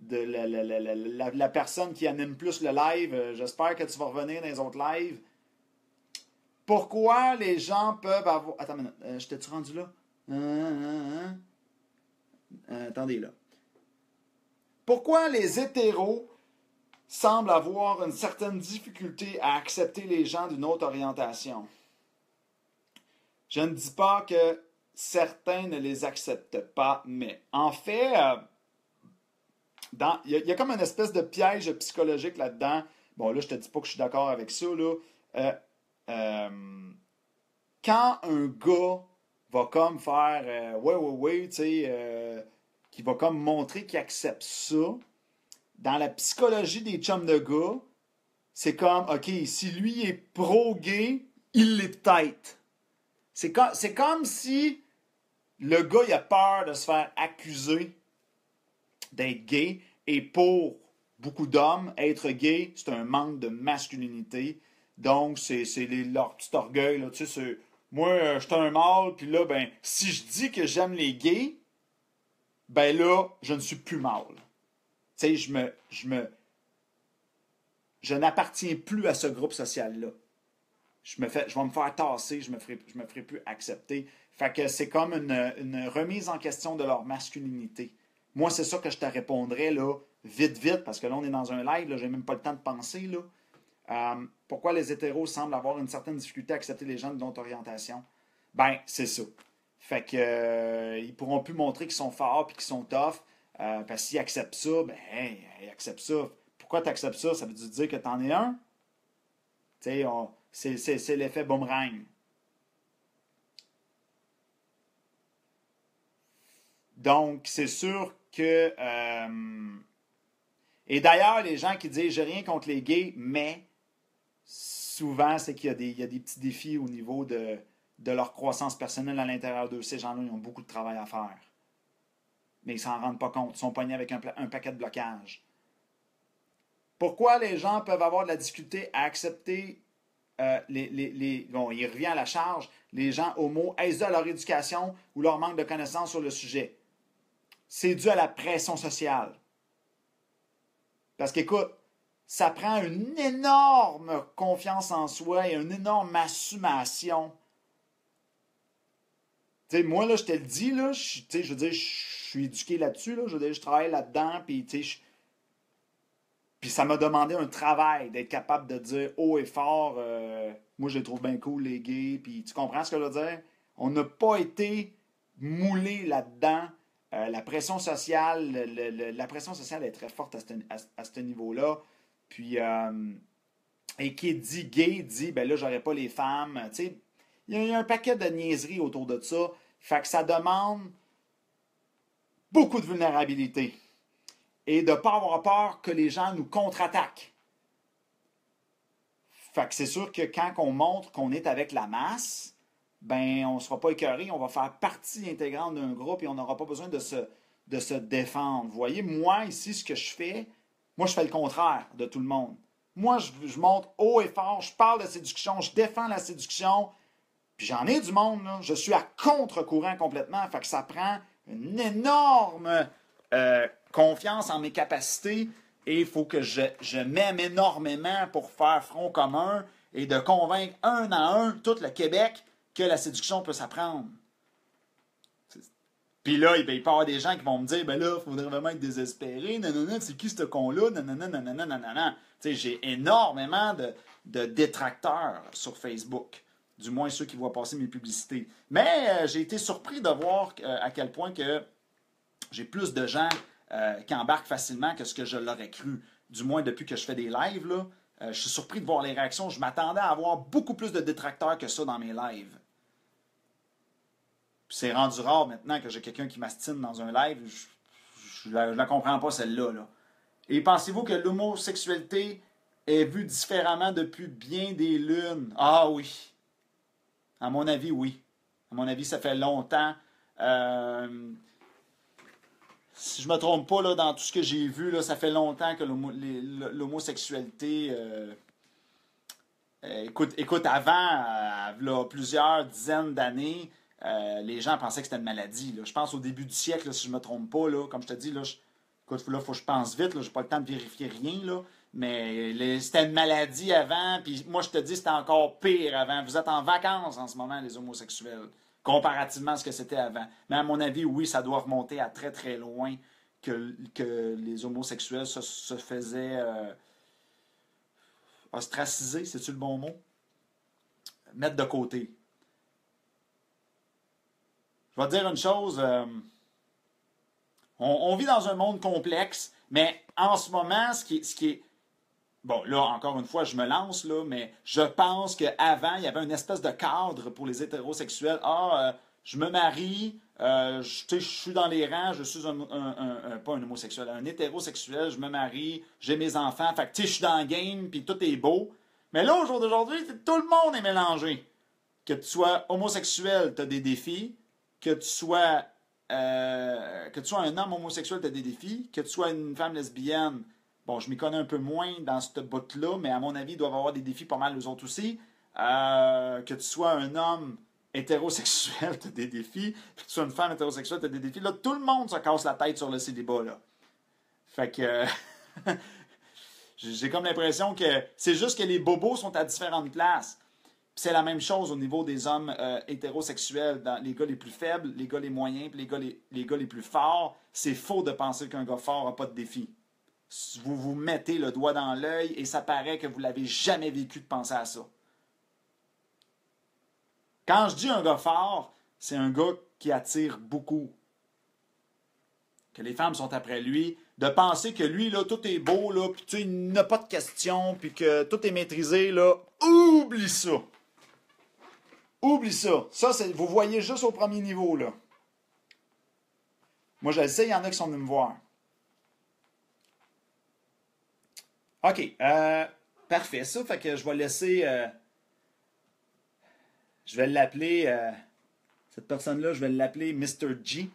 S1: la personne qui anime plus le live. J'espère que tu vas revenir dans les autres lives. Pourquoi les gens peuvent avoir... Attends une minute, je t'ai-tu rendu là? Attendez là. Pourquoi les hétéros semblent avoir une certaine difficulté à accepter les gens d'une autre orientation? Je ne dis pas que certains ne les acceptent pas, mais en fait, il y a comme une espèce de piège psychologique là-dedans. Bon, là, je te dis pas que je suis d'accord avec ça, là. Quand un gars va comme faire ouais, tu sais, qui va comme montrer qu'il accepte ça, dans la psychologie des chums de gars, c'est comme, OK, si lui est pro-gay, il l'est peut-être. C'est comme si le gars il a peur de se faire accuser d'être gay, et pour beaucoup d'hommes, être gay, c'est un manque de masculinité. Donc, c'est leur petit orgueil. Là, tu sais, moi, je suis un mâle, puis là, ben, si je dis que j'aime les gays, ben là, je ne suis plus mâle. Tu sais, je n'appartiens plus à ce groupe social-là. Je vais me faire tasser, je me ferai plus accepter. Fait que c'est comme une remise en question de leur masculinité. Moi, c'est ça que je te répondrais, là, vite, parce que là, on est dans un live, là, j'ai même pas le temps de penser, là. Pourquoi les hétéros semblent avoir une certaine difficulté à accepter les gens de d'autres orientations? Ben, c'est ça. Fait que ils pourront plus montrer qu'ils sont forts et qu'ils sont tough. Parce qu'ils acceptent ça, ben, hey, ils acceptent ça. Pourquoi tu acceptes ça? Ça veut dire que tu en es un? Tu sais, c'est l'effet boomerang. Donc, c'est sûr que... et d'ailleurs, les gens qui disent « j'ai rien contre les gays », mais souvent, c'est qu'il y a des petits défis au niveau de leur croissance personnelle à l'intérieur d'eux. Ces gens-là, ils ont beaucoup de travail à faire. Mais ils s'en rendent pas compte. Ils sont pognés avec un paquet de blocages. Pourquoi les gens peuvent avoir de la difficulté à accepter bon, il revient à la charge, les gens homo, est-ce dû à leur éducation ou leur manque de connaissances sur le sujet? C'est dû à la pression sociale. Parce qu'écoute, ça prend une énorme confiance en soi et une énorme assumation. Tu sais, moi, là, je te le dis, là, je veux dire, je suis éduqué là-dessus, là, je veux dire, je travaille là-dedans, puis, tu sais, puis ça m'a demandé un travail d'être capable de dire haut et fort, moi, je les trouve bien cool, les gays, puis tu comprends ce que je veux dire? On n'a pas été moulé là-dedans. La pression sociale, la pression sociale est très forte à ce niveau-là. Puis, et qui dit gay dit, ben là, j'aurais pas les femmes. Tu sais, il y a un paquet de niaiseries autour de ça. Fait que ça demande beaucoup de vulnérabilité. Et de ne pas avoir peur que les gens nous contre-attaquent. Fait que c'est sûr que quand on montre qu'on est avec la masse, ben on ne sera pas écœuré, on va faire partie intégrante d'un groupe et on n'aura pas besoin de se défendre. Vous voyez, moi, ici, ce que je fais, moi, je fais le contraire de tout le monde. Moi, je monte haut et fort, je parle de séduction, je défends la séduction, puis j'en ai du monde, là. Je suis à contre-courant complètement, fait que ça prend une énorme confiance en mes capacités et il faut que je m'aime énormément pour faire front commun et de convaincre un à un tout le Québec que la séduction peut s'apprendre. Puis là, il peut y avoir des gens qui vont me dire, ben là, il faudrait vraiment être désespéré, nanana, c'est qui ce con-là, nanana, nanana, nanana. Tu sais, j'ai énormément de détracteurs sur Facebook, du moins ceux qui voient passer mes publicités. Mais j'ai été surpris de voir à quel point que j'ai plus de gens qui embarquent facilement que ce que je l'aurais cru. Du moins depuis que je fais des lives, là, je suis surpris de voir les réactions. Je m'attendais à avoir beaucoup plus de détracteurs que ça dans mes lives. Puis c'est rendu rare maintenant que j'ai quelqu'un qui m'astine dans un live. Je la comprends pas, celle-là. Là. Et pensez-vous que l'homosexualité est vue différemment depuis bien des lunes? Ah oui. À mon avis, oui. À mon avis, ça fait longtemps. Si je me trompe pas, là, dans tout ce que j'ai vu, là, ça fait longtemps que l'homosexualité... écoute, avant, là, plusieurs dizaines d'années, les gens pensaient que c'était une maladie. Là. Je pense au début du siècle, là, si je ne me trompe pas, là, comme je te dis, là, écoute, là, faut que je pense vite, je n'ai pas le temps de vérifier rien, là, mais c'était une maladie avant, puis moi je te dis, c'était encore pire avant. Vous êtes en vacances en ce moment, les homosexuels, comparativement à ce que c'était avant. Mais à mon avis, oui, ça doit remonter à très très loin que les homosexuels se faisaient ostraciser, c'est-tu le bon mot? Mettre de côté. Je vais te dire une chose, on vit dans un monde complexe, mais en ce moment, ce qui est... Bon, là, encore une fois, je me lance, là, mais je pense qu'avant, il y avait une espèce de cadre pour les hétérosexuels. Je me marie, je suis dans les rangs, je suis pas un homosexuel, un hétérosexuel, je me marie, j'ai mes enfants, fait que, je suis dans le game, puis tout est beau. Mais là, au jour d'aujourd'hui, tout le monde est mélangé. Que tu sois homosexuel, tu as des défis. Que tu sois un homme homosexuel, tu as des défis. Que tu sois une femme lesbienne, bon, je m'y connais un peu moins dans cette botte-là, mais à mon avis, ils doivent avoir des défis pas mal eux autres aussi. Que tu sois un homme hétérosexuel, tu as des défis. Puis que tu sois une femme hétérosexuelle, tu as des défis. Là, tout le monde se casse la tête sur le célibat, là. Fait que... j'ai comme l'impression que c'est juste que les bobos sont à différentes places. Puis c'est la même chose au niveau des hommes hétérosexuels, dans les gars les plus faibles, les gars les moyens, puis les gars les plus forts. C'est faux de penser qu'un gars fort n'a pas de défi. Vous vous mettez le doigt dans l'œil et ça paraît que vous l'avez jamais vécu de penser à ça. Quand je dis un gars fort, c'est un gars qui attire beaucoup. Que les femmes sont après lui. De penser que lui, là, tout est beau, là, puis tu sais, il n'a pas de questions, puis que tout est maîtrisé, là, oublie ça. Oublie ça. Ça, vous voyez juste au premier niveau, là. Moi, je le sais, il y en a qui sont venus me voir. OK. Parfait. Ça, fait que je vais laisser... je vais l'appeler... cette personne-là, je vais l'appeler Mr. G.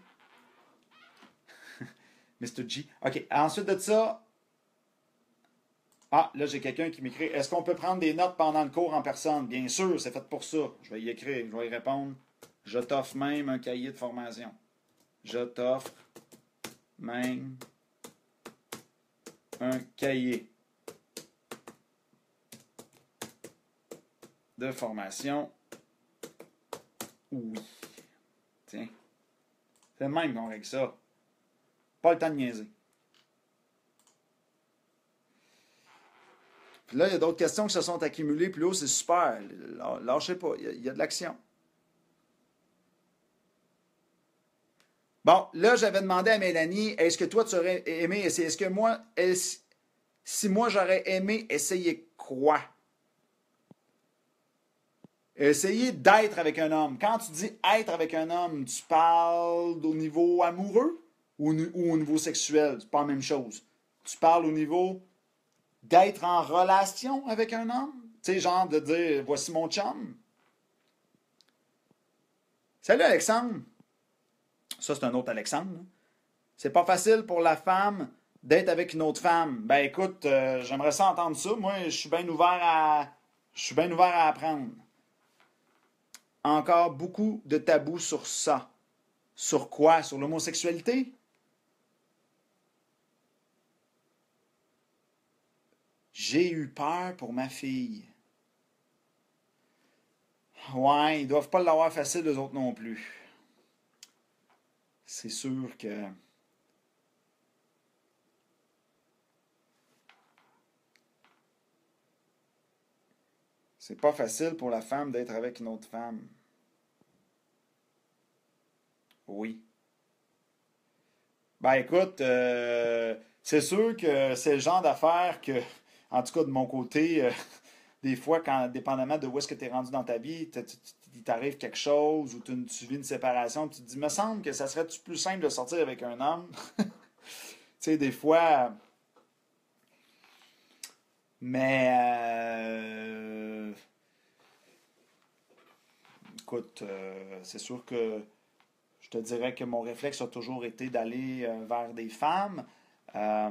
S1: Mr. G. OK. Ensuite de ça... Ah, là, j'ai quelqu'un qui m'écrit. Est-ce qu'on peut prendre des notes pendant le cours en personne? Bien sûr, c'est fait pour ça. Je vais y écrire, je vais y répondre. Je t'offre même un cahier de formation. Je t'offre même un cahier de formation. Oui. Tiens. C'est le même qu'on règle ça. Pas le temps de niaiser. Puis là, il y a d'autres questions qui se sont accumulées. Puis là, c'est super. Lâchez pas. Il y a de l'action. Bon, là, j'avais demandé à Mélanie, est-ce que toi, tu aurais aimé essayer? Est-ce que moi, si moi, j'aurais aimé essayer quoi? Essayer d'être avec un homme. Quand tu dis être avec un homme, tu parles au niveau amoureux ou au niveau sexuel? C'est pas la même chose. Tu parles au niveau d'être en relation avec un homme? Tu sais, genre de dire, voici mon chum. Salut Alexandre. Ça, c'est un autre Alexandre. Hein? C'est pas facile pour la femme d'être avec une autre femme. Ben écoute, j'aimerais ça entendre ça. Moi, je suis bien ouvert à apprendre. Encore beaucoup de tabous sur ça. Sur quoi? Sur l'homosexualité? J'ai eu peur pour ma fille. Ouais, ils doivent pas l'avoir facile, eux autres non plus. C'est sûr que c'est pas facile pour la femme d'être avec une autre femme. Oui. Ben écoute, c'est sûr que c'est le genre d'affaire que, en tout cas de mon côté, des fois, quand, dépendamment de où est-ce que tu es rendu dans ta vie, il t'arrive quelque chose ou tu vis une séparation, tu te dis, me semble que ça serait plus simple de sortir avec un homme. Tu sais, des fois, mais écoute, c'est sûr que je te dirais que mon réflexe a toujours été d'aller vers des femmes. Euh,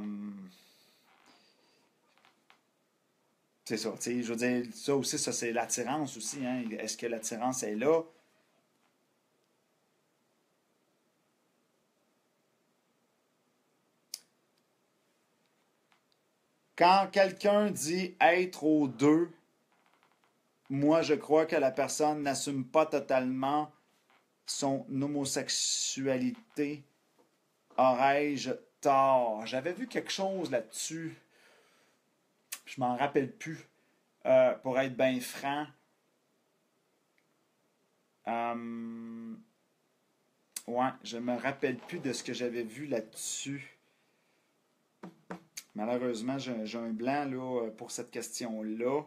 S1: c'est ça, tu sais, je veux dire, ça aussi, ça c'est l'attirance aussi, hein. Est-ce que l'attirance est là? Quand quelqu'un dit être aux deux, moi je crois que la personne n'assume pas totalement son homosexualité. Aurais-je tort? J'avais vu quelque chose là-dessus. Je m'en rappelle plus. Pour être bien franc. Euh, ouais, je me rappelle plus de ce que j'avais vu là-dessus. Malheureusement, j'ai un blanc là, pour cette question-là.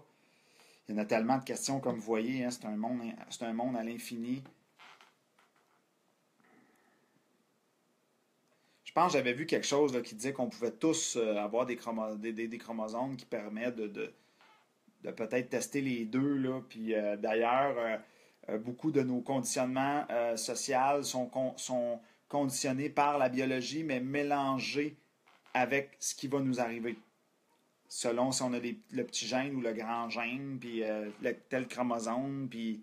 S1: Il y en a tellement de questions, comme vous voyez, hein, c'est un monde à l'infini. Je pense que j'avais vu quelque chose là, qui disait qu'on pouvait tous avoir des chromosomes qui permettent de peut-être tester les deux. Là. Puis d'ailleurs, beaucoup de nos conditionnements sociaux sont conditionnés par la biologie, mais mélangés avec ce qui va nous arriver. Selon si on a le petit gène ou le grand gène, puis tel chromosome, puis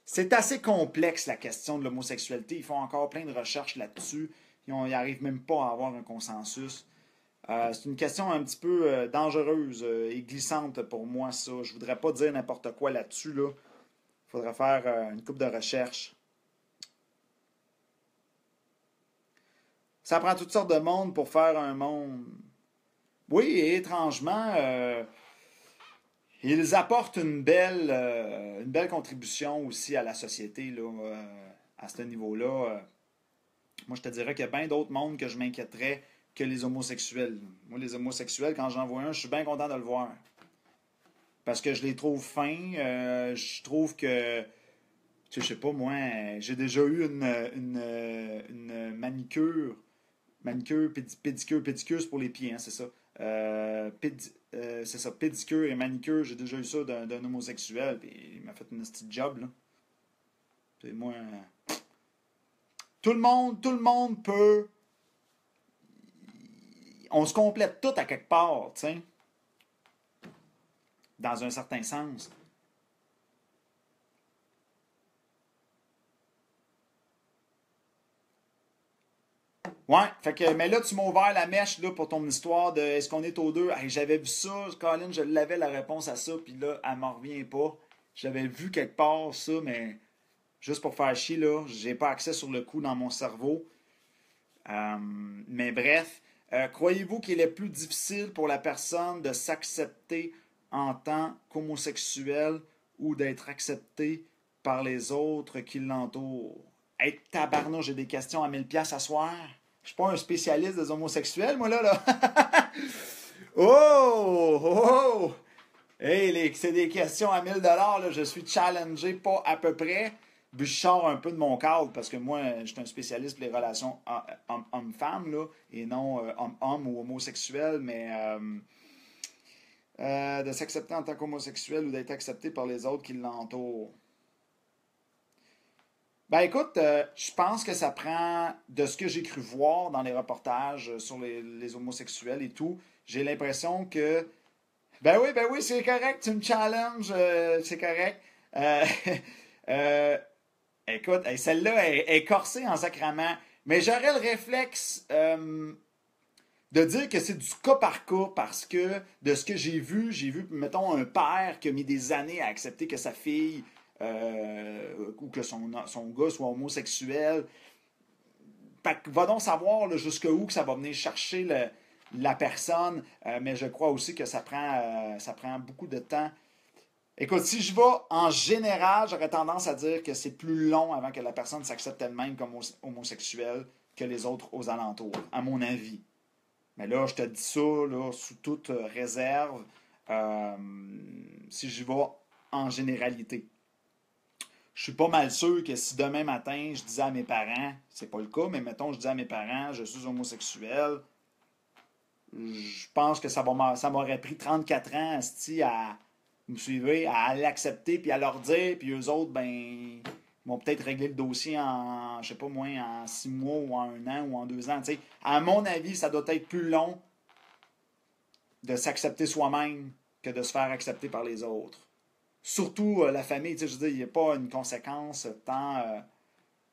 S1: c'est assez complexe la question de l'homosexualité. Ils font encore plein de recherches là-dessus. Ils n'arrivent même pas à avoir un consensus. C'est une question un petit peu dangereuse et glissante pour moi, ça. Je voudrais pas dire n'importe quoi là-dessus. Là. Il faudrait faire une couple de recherches. Ça prend toutes sortes de monde pour faire un monde. Oui, et étrangement, ils apportent une belle contribution aussi à la société là, à ce niveau-là. Moi, je te dirais qu'il y a bien d'autres mondes que je m'inquiéterais que les homosexuels. Moi, les homosexuels, quand j'en vois un, je suis bien content de le voir. Parce que je les trouve fins. Je trouve que, tu sais, je sais pas, moi, j'ai déjà eu une manicure. Manicure, pédicure, c'est pour les pieds, hein, c'est ça. C'est ça, pédicure et manicure, j'ai déjà eu ça d'un homosexuel, puis il m'a fait une petite job, là. Puis moi, tout le monde peut. On se complète tout à quelque part, tu sais, dans un certain sens. Ouais, fait que, mais là, tu m'as ouvert la mèche là, pour ton histoire de est-ce qu'on est aux deux. Hey, j'avais vu ça, Colin, je l'avais la réponse à ça, puis là, elle m'en revient pas. J'avais vu quelque part ça, mais juste pour faire chier, là, j'ai pas accès sur le coup dans mon cerveau. Euh, mais bref, croyez-vous qu'il est plus difficile pour la personne de s'accepter en tant qu'homosexuel ou d'être accepté par les autres qui l'entourent? Hey, tabarnouche, j'ai des questions à 1000$ à soir. Je suis pas un spécialiste des homosexuels, moi, là. Oh! Oh! Hey, c'est des questions à 1000$, là. Je suis challengé pas à peu près. Puis je sors un peu de mon cadre parce que moi, je suis un spécialiste pour les relations homme-femme, là, et non homme-homme ou homosexuel, mais de s'accepter en tant qu'homosexuel ou d'être accepté par les autres qui l'entourent. Ben écoute, je pense que ça prend, de ce que j'ai cru voir dans les reportages sur les homosexuels et tout, j'ai l'impression que, ben oui, c'est correct, tu me challenges, c'est correct. Euh, euh, écoute, hey, celle-là est corsée en sacrament, mais j'aurais le réflexe de dire que c'est du cas par cas parce que de ce que j'ai vu, mettons, un père qui a mis des années à accepter que sa fille ou que son gars soit homosexuel. Fait que va donc savoir là, jusqu'où que ça va venir chercher la personne, mais je crois aussi que ça prend beaucoup de temps. Écoute, si je vais en général, j'aurais tendance à dire que c'est plus long avant que la personne s'accepte elle-même comme homosexuelle que les autres aux alentours, à mon avis. Mais là, je te dis ça là, sous toute réserve, euh, si je vais en généralité. Je suis pas mal sûr que si demain matin, je disais à mes parents, c'est pas le cas, mais mettons, je disais à mes parents, je suis homosexuel, je pense que ça m'aurait pris 34 ans à vous me suivez, à l'accepter puis à leur dire, puis eux autres, ben, ils vont peut-être régler le dossier en, je sais pas moi, en 6 mois ou en 1 an ou en 2 ans. T'sais. À mon avis, ça doit être plus long de s'accepter soi-même que de se faire accepter par les autres. Surtout la famille, je veux dire, il n'y a pas une conséquence tant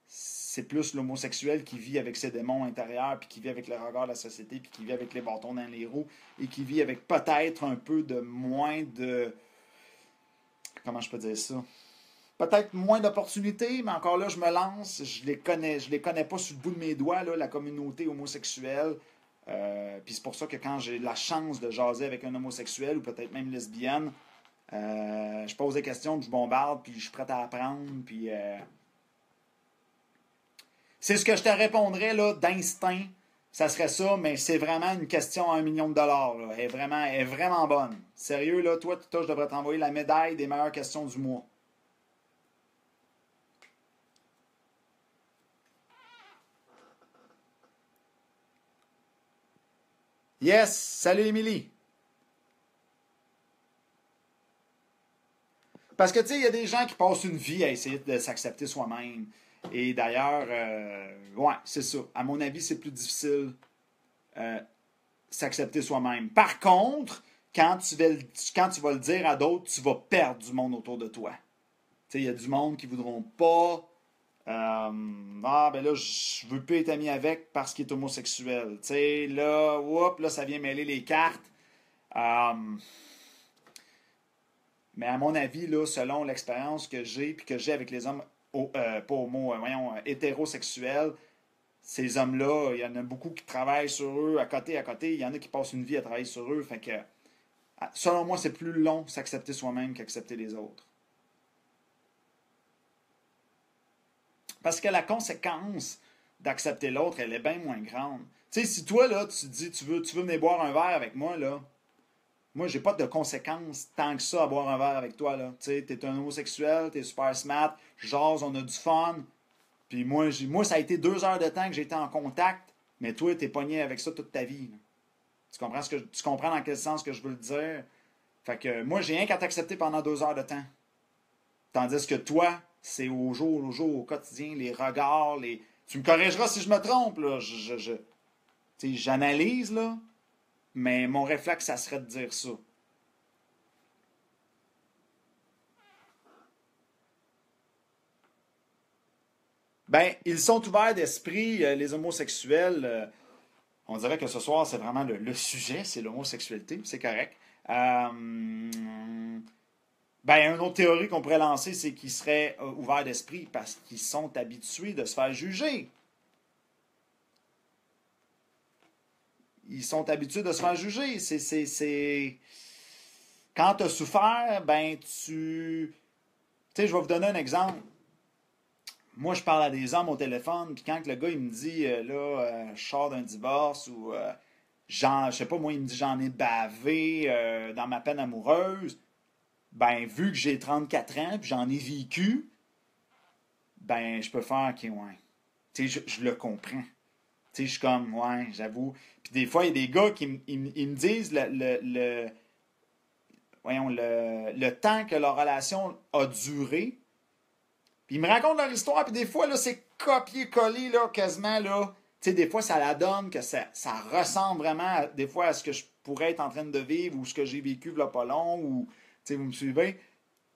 S1: c'est plus l'homosexuel qui vit avec ses démons intérieurs, puis qui vit avec le regard de la société, puis qui vit avec les bâtons dans les roues, et qui vit avec peut-être un peu de moins de... Comment je peux dire ça? Peut-être moins d'opportunités, mais encore là, je me lance. Je les connais pas sur le bout de mes doigts, là, la communauté homosexuelle. Puis c'est pour ça que quand j'ai la chance de jaser avec un homosexuel, ou peut-être même lesbienne, je pose des questions, je bombarde, puis je suis prêt à apprendre, puis... C'est ce que je te répondrais là, d'instinct. Ça serait ça, mais c'est vraiment une question à 1 million de dollars. Là. Elle est vraiment bonne. Sérieux, là, toi, je devrais t'envoyer la médaille des meilleures questions du mois. Yes! Salut, Émilie! Parce que, tu sais, il y a des gens qui passent une vie à essayer de s'accepter soi-même. Et d'ailleurs, ouais, c'est ça. À mon avis, c'est plus difficile s'accepter soi-même. Par contre, quand tu vas le dire à d'autres, tu vas perdre du monde autour de toi. Tu sais, il y a du monde qui ne voudront pas. Ben là, je veux plus être ami avec parce qu'il est homosexuel. Tu sais, là, là, ça vient mêler les cartes. Euh, mais à mon avis, là, selon l'expérience que j'ai, puis que j'ai avec les hommes, pas homo, voyons, hétérosexuels, ces hommes-là, il y en a beaucoup qui travaillent sur eux à côté. Il y en a qui passent une vie à travailler sur eux. Fait que, selon moi, c'est plus long s'accepter soi-même qu'accepter les autres. Parce que la conséquence d'accepter l'autre, elle est bien moins grande. Tu sais, si toi, là, tu dis, tu veux venir boire un verre avec moi, là, moi, j'ai pas de conséquences tant que ça à boire un verre avec toi, là. Tu sais, t'es un homosexuel, t'es super smart, jase, on a du fun. Puis moi, ça a été 2 heures de temps que j'ai été en contact, mais toi, t'es pogné avec ça toute ta vie. Là. Tu comprends dans quel sens que je veux le dire? Fait que moi, j'ai rien qu'à t'accepter pendant 2 heures de temps. Tandis que toi, c'est au jour, au quotidien, les regards, les. Tu me corrigeras si je me trompe, là. J'analyse, là, mais mon réflexe, ça serait de dire ça. Ben, ils sont ouverts d'esprit, les homosexuels. On dirait que ce soir, c'est vraiment le sujet, c'est l'homosexualité, c'est correct. Ben, une autre théorie qu'on pourrait lancer, c'est qu'ils seraient ouverts d'esprit parce qu'ils sont habitués de se faire juger. Ils sont habitués de se faire juger. Quand tu as souffert, ben tu... Tu sais, je vais vous donner un exemple. Moi, je parle à des hommes au téléphone, puis quand le gars, il me dit, je sors d'un divorce, ou, je sais pas, moi, il me dit, j'en ai bavé dans ma peine amoureuse, ben, vu que j'ai 34 ans, puis j'en ai vécu, ben, je peux faire, ok, ouais. Tu sais, je le comprends. Tu sais, je suis comme, ouais, j'avoue. Puis des fois, il y a des gars qui ils me disent voyons, le temps que leur relation a duré. Puis ils me racontent leur histoire, puis des fois, là, c'est copier-coller, là, quasiment, là. Tu sais, des fois, ça la donne que ça ressemble vraiment, des fois, à ce que je pourrais être en train de vivre ou ce que j'ai vécu, là, pas long, ou, tu sais, vous me suivez?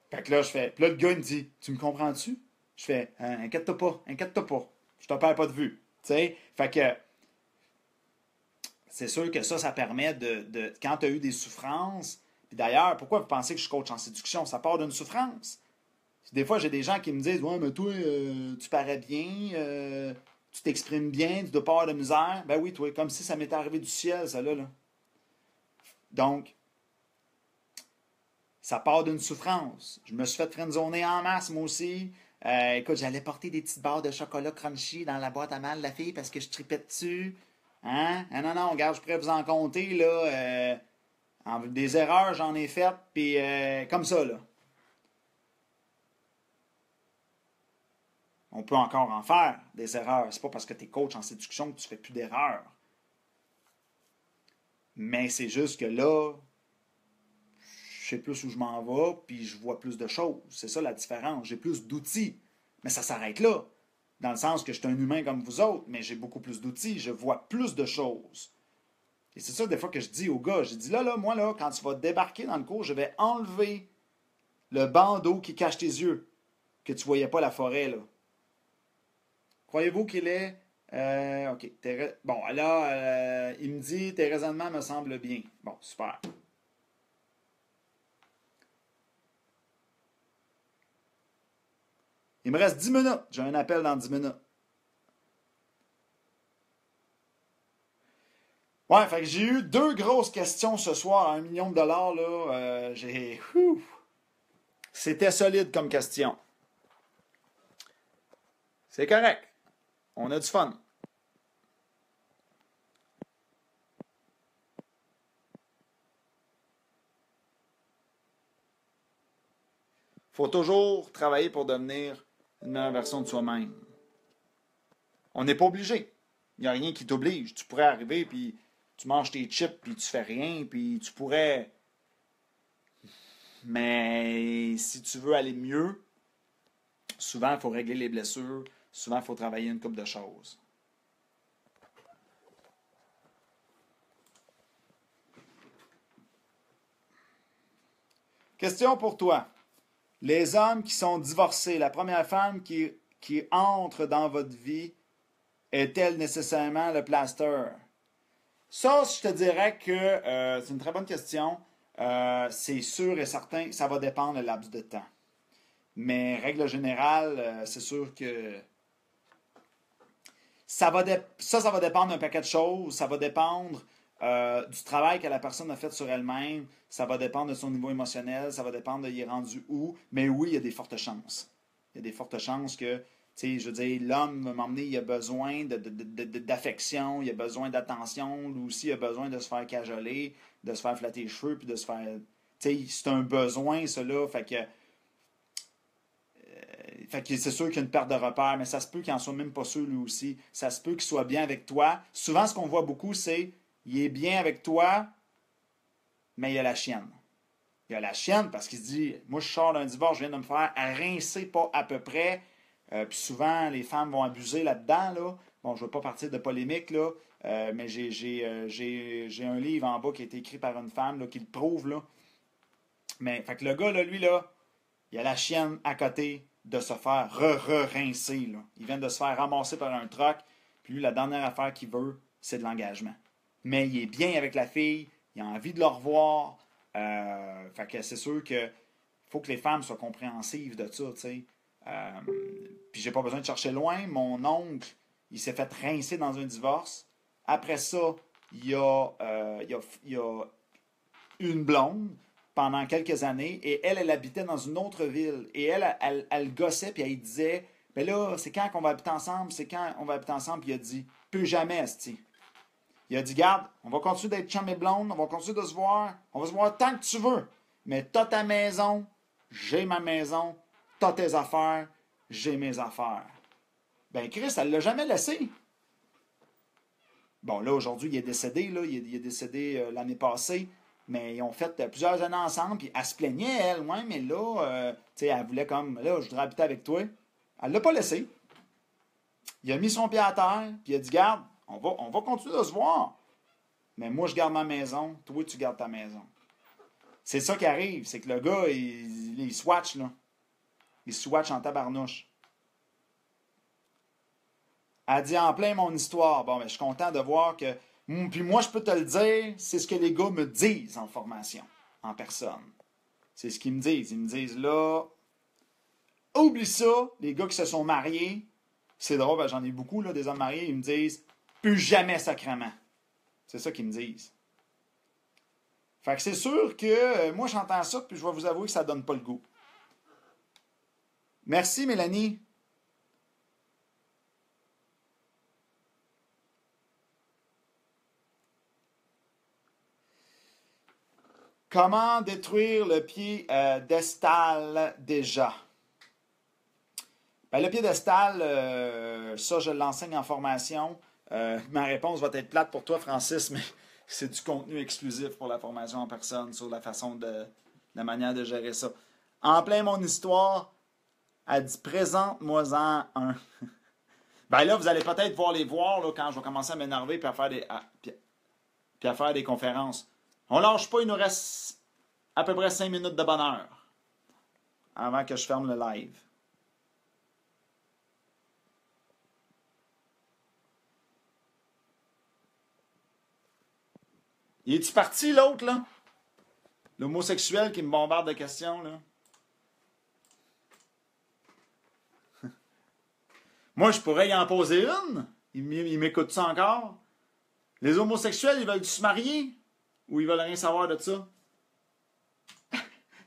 S1: Fait que là, je fais, puis là, le gars, il me dit, tu me comprends-tu? Je fais, inquiète-toi pas, inquiète-toi pas. Je te perds pas de vue. Tu sais? Fait que, c'est sûr que ça permet quand tu as eu des souffrances, puis d'ailleurs, pourquoi vous pensez que je coach en séduction? Ça part d'une souffrance. Des fois, j'ai des gens qui me disent « Ouais, mais toi, tu parais bien, tu t'exprimes bien, tu dois pas avoir de misère. » Ben oui, toi, comme si ça m'était arrivé du ciel, ça là. Donc, ça part d'une souffrance. Je me suis fait friendzoner en masse, moi aussi. Écoute, j'allais porter des petites barres de chocolat crunchy dans la boîte à mal de la fille parce que je tripais dessus. Hein? Ah non, non, regarde, je pourrais vous en compter, là. Des erreurs, j'en ai faites, puis comme ça, là. On peut encore en faire des erreurs. C'est pas parce que tu es coach en séduction que tu fais plus d'erreurs. Mais c'est juste que là, je sais plus où je m'en vais, puis je vois plus de choses. C'est ça la différence. J'ai plus d'outils. Mais ça s'arrête là. Dans le sens que je suis un humain comme vous autres, mais j'ai beaucoup plus d'outils. Je vois plus de choses. Et c'est ça des fois que je dis aux gars. Je dis là, moi, là, quand tu vas débarquer dans le cours, je vais enlever le bandeau qui cache tes yeux. Que tu voyais pas la forêt, là. Croyez-vous qu'il est... OK. Bon, là, il me dit, tes raisonnements me semblent bien. Bon, super. Il me reste 10 minutes. J'ai un appel dans 10 minutes. Ouais, fait que j'ai eu 2 grosses questions ce soir à 1 million de dollars, là. C'était solide comme question. C'est correct. On a du fun. Faut toujours travailler pour devenir une meilleure version de soi-même. On n'est pas obligé. Il n'y a rien qui t'oblige. Tu pourrais arriver, puis tu manges tes chips, puis tu fais rien, puis tu pourrais... Mais si tu veux aller mieux, souvent, il faut régler les blessures. Souvent, il faut travailler une couple de choses. Question pour toi. Les hommes qui sont divorcés, la première femme qui entre dans votre vie, est-elle nécessairement le plaster? Ça, je te dirais que c'est une très bonne question. C'est sûr et certain, ça va dépendre du laps de temps. Mais règle générale, c'est sûr que ça va dépendre d'un paquet de choses. Ça va dépendre du travail que la personne a fait sur elle-même. Ça va dépendre de son niveau émotionnel. Ça va dépendre de y est rendu où. Mais oui, il y a des fortes chances. Il y a des fortes chances que, tu sais, je veux dire, l'homme, à un moment donné, il a besoin d'affection, il a besoin d'attention. Lui aussi, il a besoin de se faire cajoler, de se faire flatter les cheveux, puis de se faire... Tu sais, c'est un besoin, ça, là. Fait que c'est sûr qu'il y a une perte de repère, mais ça se peut qu'il n'en soit même pas sûr lui aussi. Ça se peut qu'il soit bien avec toi. Souvent, ce qu'on voit beaucoup, c'est il est bien avec toi, mais il y a la chienne. Il y a la chienne parce qu'il se dit moi, je sors d'un divorce, je viens de me faire rincer pas à peu près. Puis souvent, les femmes vont abuser là-dedans. Là. Bon, je ne veux pas partir de polémique, là, mais j'ai un livre en bas qui a été écrit par une femme là, qui le prouve. Là. Mais fait que le gars, là, lui, là, il y a la chienne à côté de se faire rincer. Là. Il vient de se faire ramasser par un truck. Puis lui, la dernière affaire qu'il veut, c'est de l'engagement. Mais il est bien avec la fille. Il a envie de le revoir. Fait que c'est sûr que faut que les femmes soient compréhensives de ça, tu sais. Puis j'ai pas besoin de chercher loin. Mon oncle, il s'est fait rincer dans un divorce. Après ça, il y a une blonde pendant quelques années et elle habitait dans une autre ville. Et elle gossait puis elle disait ben là, c'est quand qu'on va habiter ensemble? C'est quand on va habiter ensemble? Puis il a dit plus jamais, esti. Il a dit garde, on va continuer d'être chum et blonde, on va continuer de se voir, on va se voir tant que tu veux. Mais t'as ta maison, j'ai ma maison, t'as tes affaires, j'ai mes affaires. Ben Chris, elle l'a jamais laissé. Bon, là, aujourd'hui, il est décédé, là, il est décédé l'année passée. Mais ils ont fait plusieurs années ensemble, puis elle se plaignait, elle, ouais, mais là, tu sais, elle voulait comme, là, je voudrais habiter avec toi. Elle l'a pas laissé. Il a mis son pied à terre, puis il a dit, garde, on va continuer de se voir. Mais moi, je garde ma maison, toi, tu gardes ta maison. C'est ça qui arrive, c'est que le gars, il swatch, là. Il swatch en tabarnouche. Elle dit en plein mon histoire. Bon, ben, je suis content de voir que... Puis moi, je peux te le dire, c'est ce que les gars me disent en formation, en personne. C'est ce qu'ils me disent. Ils me disent, là, Oublie ça, les gars qui se sont mariés, c'est drôle, ben, j'en ai beaucoup, là, des hommes mariés, ils me disent plus jamais sacrement. C'est ça qu'ils me disent. Fait que c'est sûr que moi j'entends ça, puis je vais vous avouer que ça donne pas le goût. Merci Mélanie. Comment détruire le pied d'estal déjà? Ben, le piédestal, ça, je l'enseigne en formation. Ma réponse va être plate pour toi, Francis, mais c'est du contenu exclusif pour la formation en personne sur la façon de la manière de gérer ça. En plein mon histoire, elle dit présente-moi-en un. Ben là, vous allez peut-être les voir là, quand je vais commencer à m'énerver et à faire des conférences. On lâche pas, il nous reste à peu près 5 minutes de bonheur avant que je ferme le live. Il est-tu parti, l'autre, là? L'homosexuel qui me bombarde de questions, là. Moi, je pourrais y en poser une. Il m'écoute ça encore. Les homosexuels, ils veulent se marier? Ou ils veulent rien savoir de ça?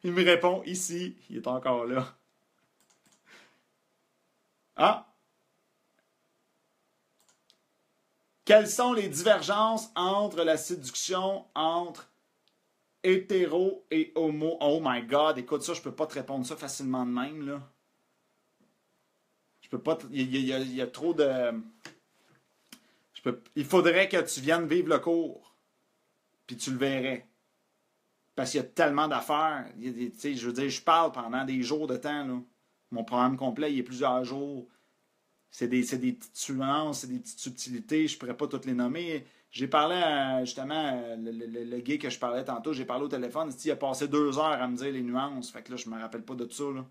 S1: Il me répond, ici, il est encore là. Ah! Quelles sont les divergences entre la séduction entre hétéro et homo? Oh my God, écoute ça, je peux pas te répondre ça facilement de même, là. Je peux pas. Il y a trop de. Il faudrait que tu viennes vivre le cours. Puis tu le verrais. Parce qu'il y a tellement d'affaires. Je veux dire, je parle pendant des jours de temps, là. Mon programme complet, il y a plusieurs jours. C'est des petites nuances, c'est des petites subtilités, je ne pourrais pas toutes les nommer. J'ai parlé à, justement, le gay que je parlais tantôt, j'ai parlé au téléphone, il a passé 2 heures à me dire les nuances. Fait que là, je me rappelle pas de ça, là.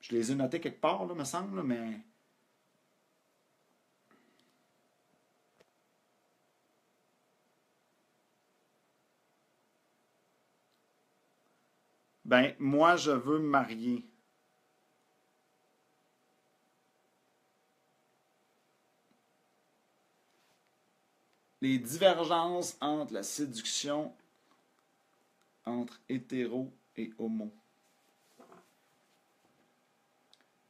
S1: Je les ai notés quelque part, là, me semble, là, mais... Ben, moi, je veux me marier. Les divergences entre la séduction entre hétéro et homo.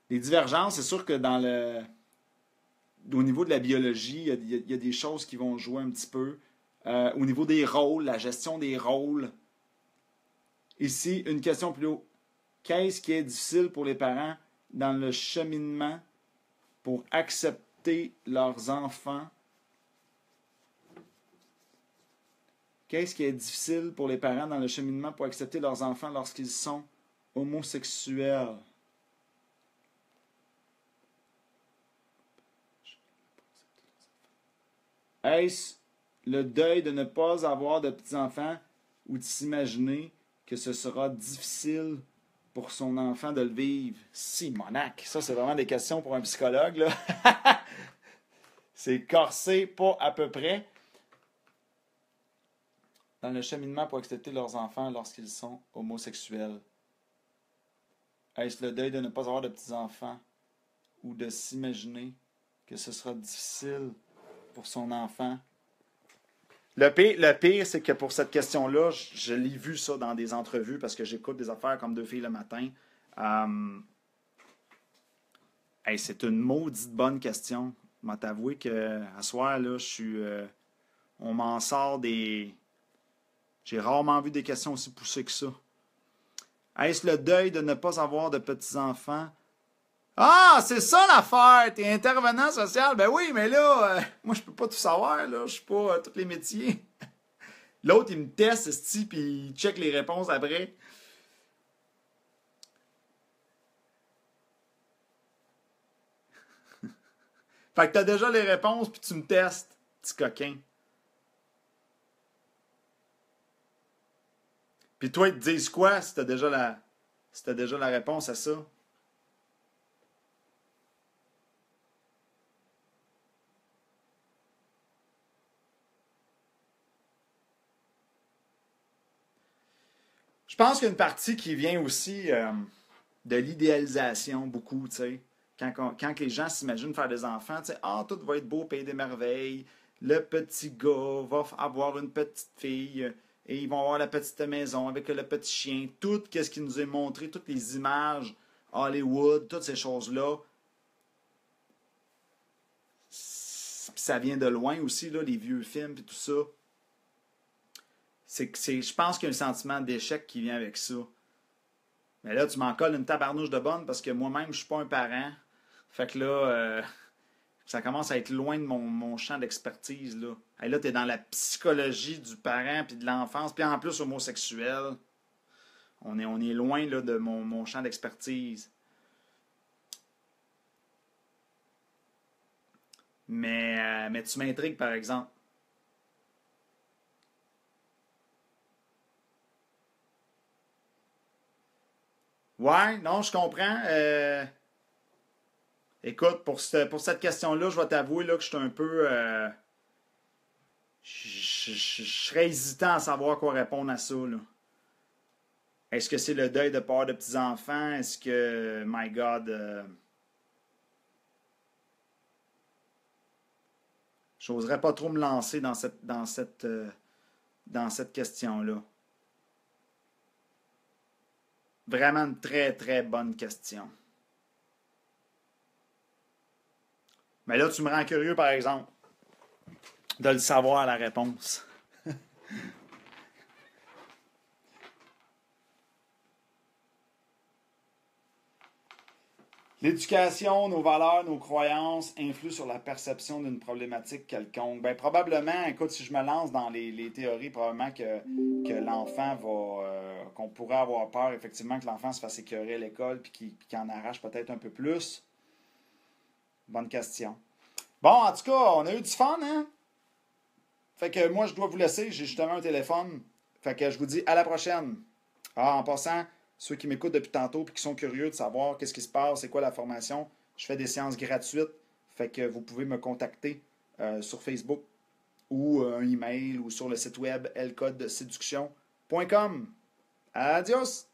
S1: Les divergences, c'est sûr que au niveau de la biologie, il y a des choses qui vont jouer un petit peu. Au niveau des rôles, la gestion des rôles. Ici, une question plus haut. Qu'est-ce qui est difficile pour les parents dans le cheminement pour accepter leurs enfants? Qu'est-ce qui est difficile pour les parents dans le cheminement pour accepter leurs enfants lorsqu'ils sont homosexuels? Est-ce le deuil de ne pas avoir de petits-enfants ou de s'imaginer que ce sera difficile pour son enfant de le vivre? Simonac, ça c'est vraiment des questions pour un psychologue, là. C'est corsé, pas à peu près. Dans le cheminement pour accepter leurs enfants lorsqu'ils sont homosexuels. Est-ce le deuil de ne pas avoir de petits-enfants ou de s'imaginer que ce sera difficile pour son enfant? Le pire, c'est que pour cette question-là, je l'ai vu ça dans des entrevues parce que j'écoute des affaires comme Deux filles le matin. C'est une maudite bonne question. Je vais t'avouer qu'à soir, là, on m'en sort des... J'ai rarement vu des questions aussi poussées que ça. Est-ce le deuil de ne pas avoir de petits-enfants? Ah, c'est ça l'affaire! T'es intervenant social? Ben oui, mais là, moi, je peux pas tout savoir, là. Je suis pas tous les métiers. L'autre, il me teste, esti, puis il check les réponses après. Fait que t'as déjà les réponses, puis tu me testes, petit coquin. Puis toi, ils te disent quoi si t'as déjà la réponse à ça? Je pense qu'il y a une partie qui vient aussi de l'idéalisation beaucoup, tu sais. Quand les gens s'imaginent faire des enfants, tu sais, tout va être beau, pays des merveilles, le petit gars va avoir une petite fille, et ils vont avoir la petite maison avec le petit chien, tout ce qui nous est montré, toutes les images, Hollywood, toutes ces choses-là, ça vient de loin aussi, là, les vieux films et tout ça. Je pense qu'il y a un sentiment d'échec qui vient avec ça. Mais là, tu m'en colles une tabarnouche de bonne parce que moi-même, je suis pas un parent. Fait que là, ça commence à être loin de mon champ d'expertise, là. Et là, tu es dans la psychologie du parent puis de l'enfance, puis en plus homosexuel. On est loin là, de mon champ d'expertise. Mais tu m'intrigues, par exemple. Ouais, non, je comprends. Écoute, pour cette question-là, je vais t'avouer là, que je suis un peu. Je serais hésitant à savoir quoi répondre à ça, là. Est-ce que c'est le deuil de peur de petits-enfants? Est-ce que, my God, j'oserais pas trop me lancer dans cette question-là. Vraiment une très, très bonne question. Mais là, tu me rends curieux, par exemple, de le savoir la réponse. L'éducation, nos valeurs, nos croyances influent sur la perception d'une problématique quelconque. Ben, probablement, écoute, si je me lance dans les théories, probablement que l'enfant va. Qu'on pourrait avoir peur, effectivement, que l'enfant se fasse écœurer à l'école puis qu'il en arrache peut-être un peu plus. Bonne question. Bon, en tout cas, on a eu du fun, hein? Fait que moi, je dois vous laisser. J'ai justement un téléphone. Fait que je vous dis à la prochaine. Ah, en passant, ceux qui m'écoutent depuis tantôt et qui sont curieux de savoir qu'est-ce qui se passe, c'est quoi la formation, je fais des séances gratuites. Fait que vous pouvez me contacter sur Facebook ou un email ou sur le site web elcodeseduction.com. Adios!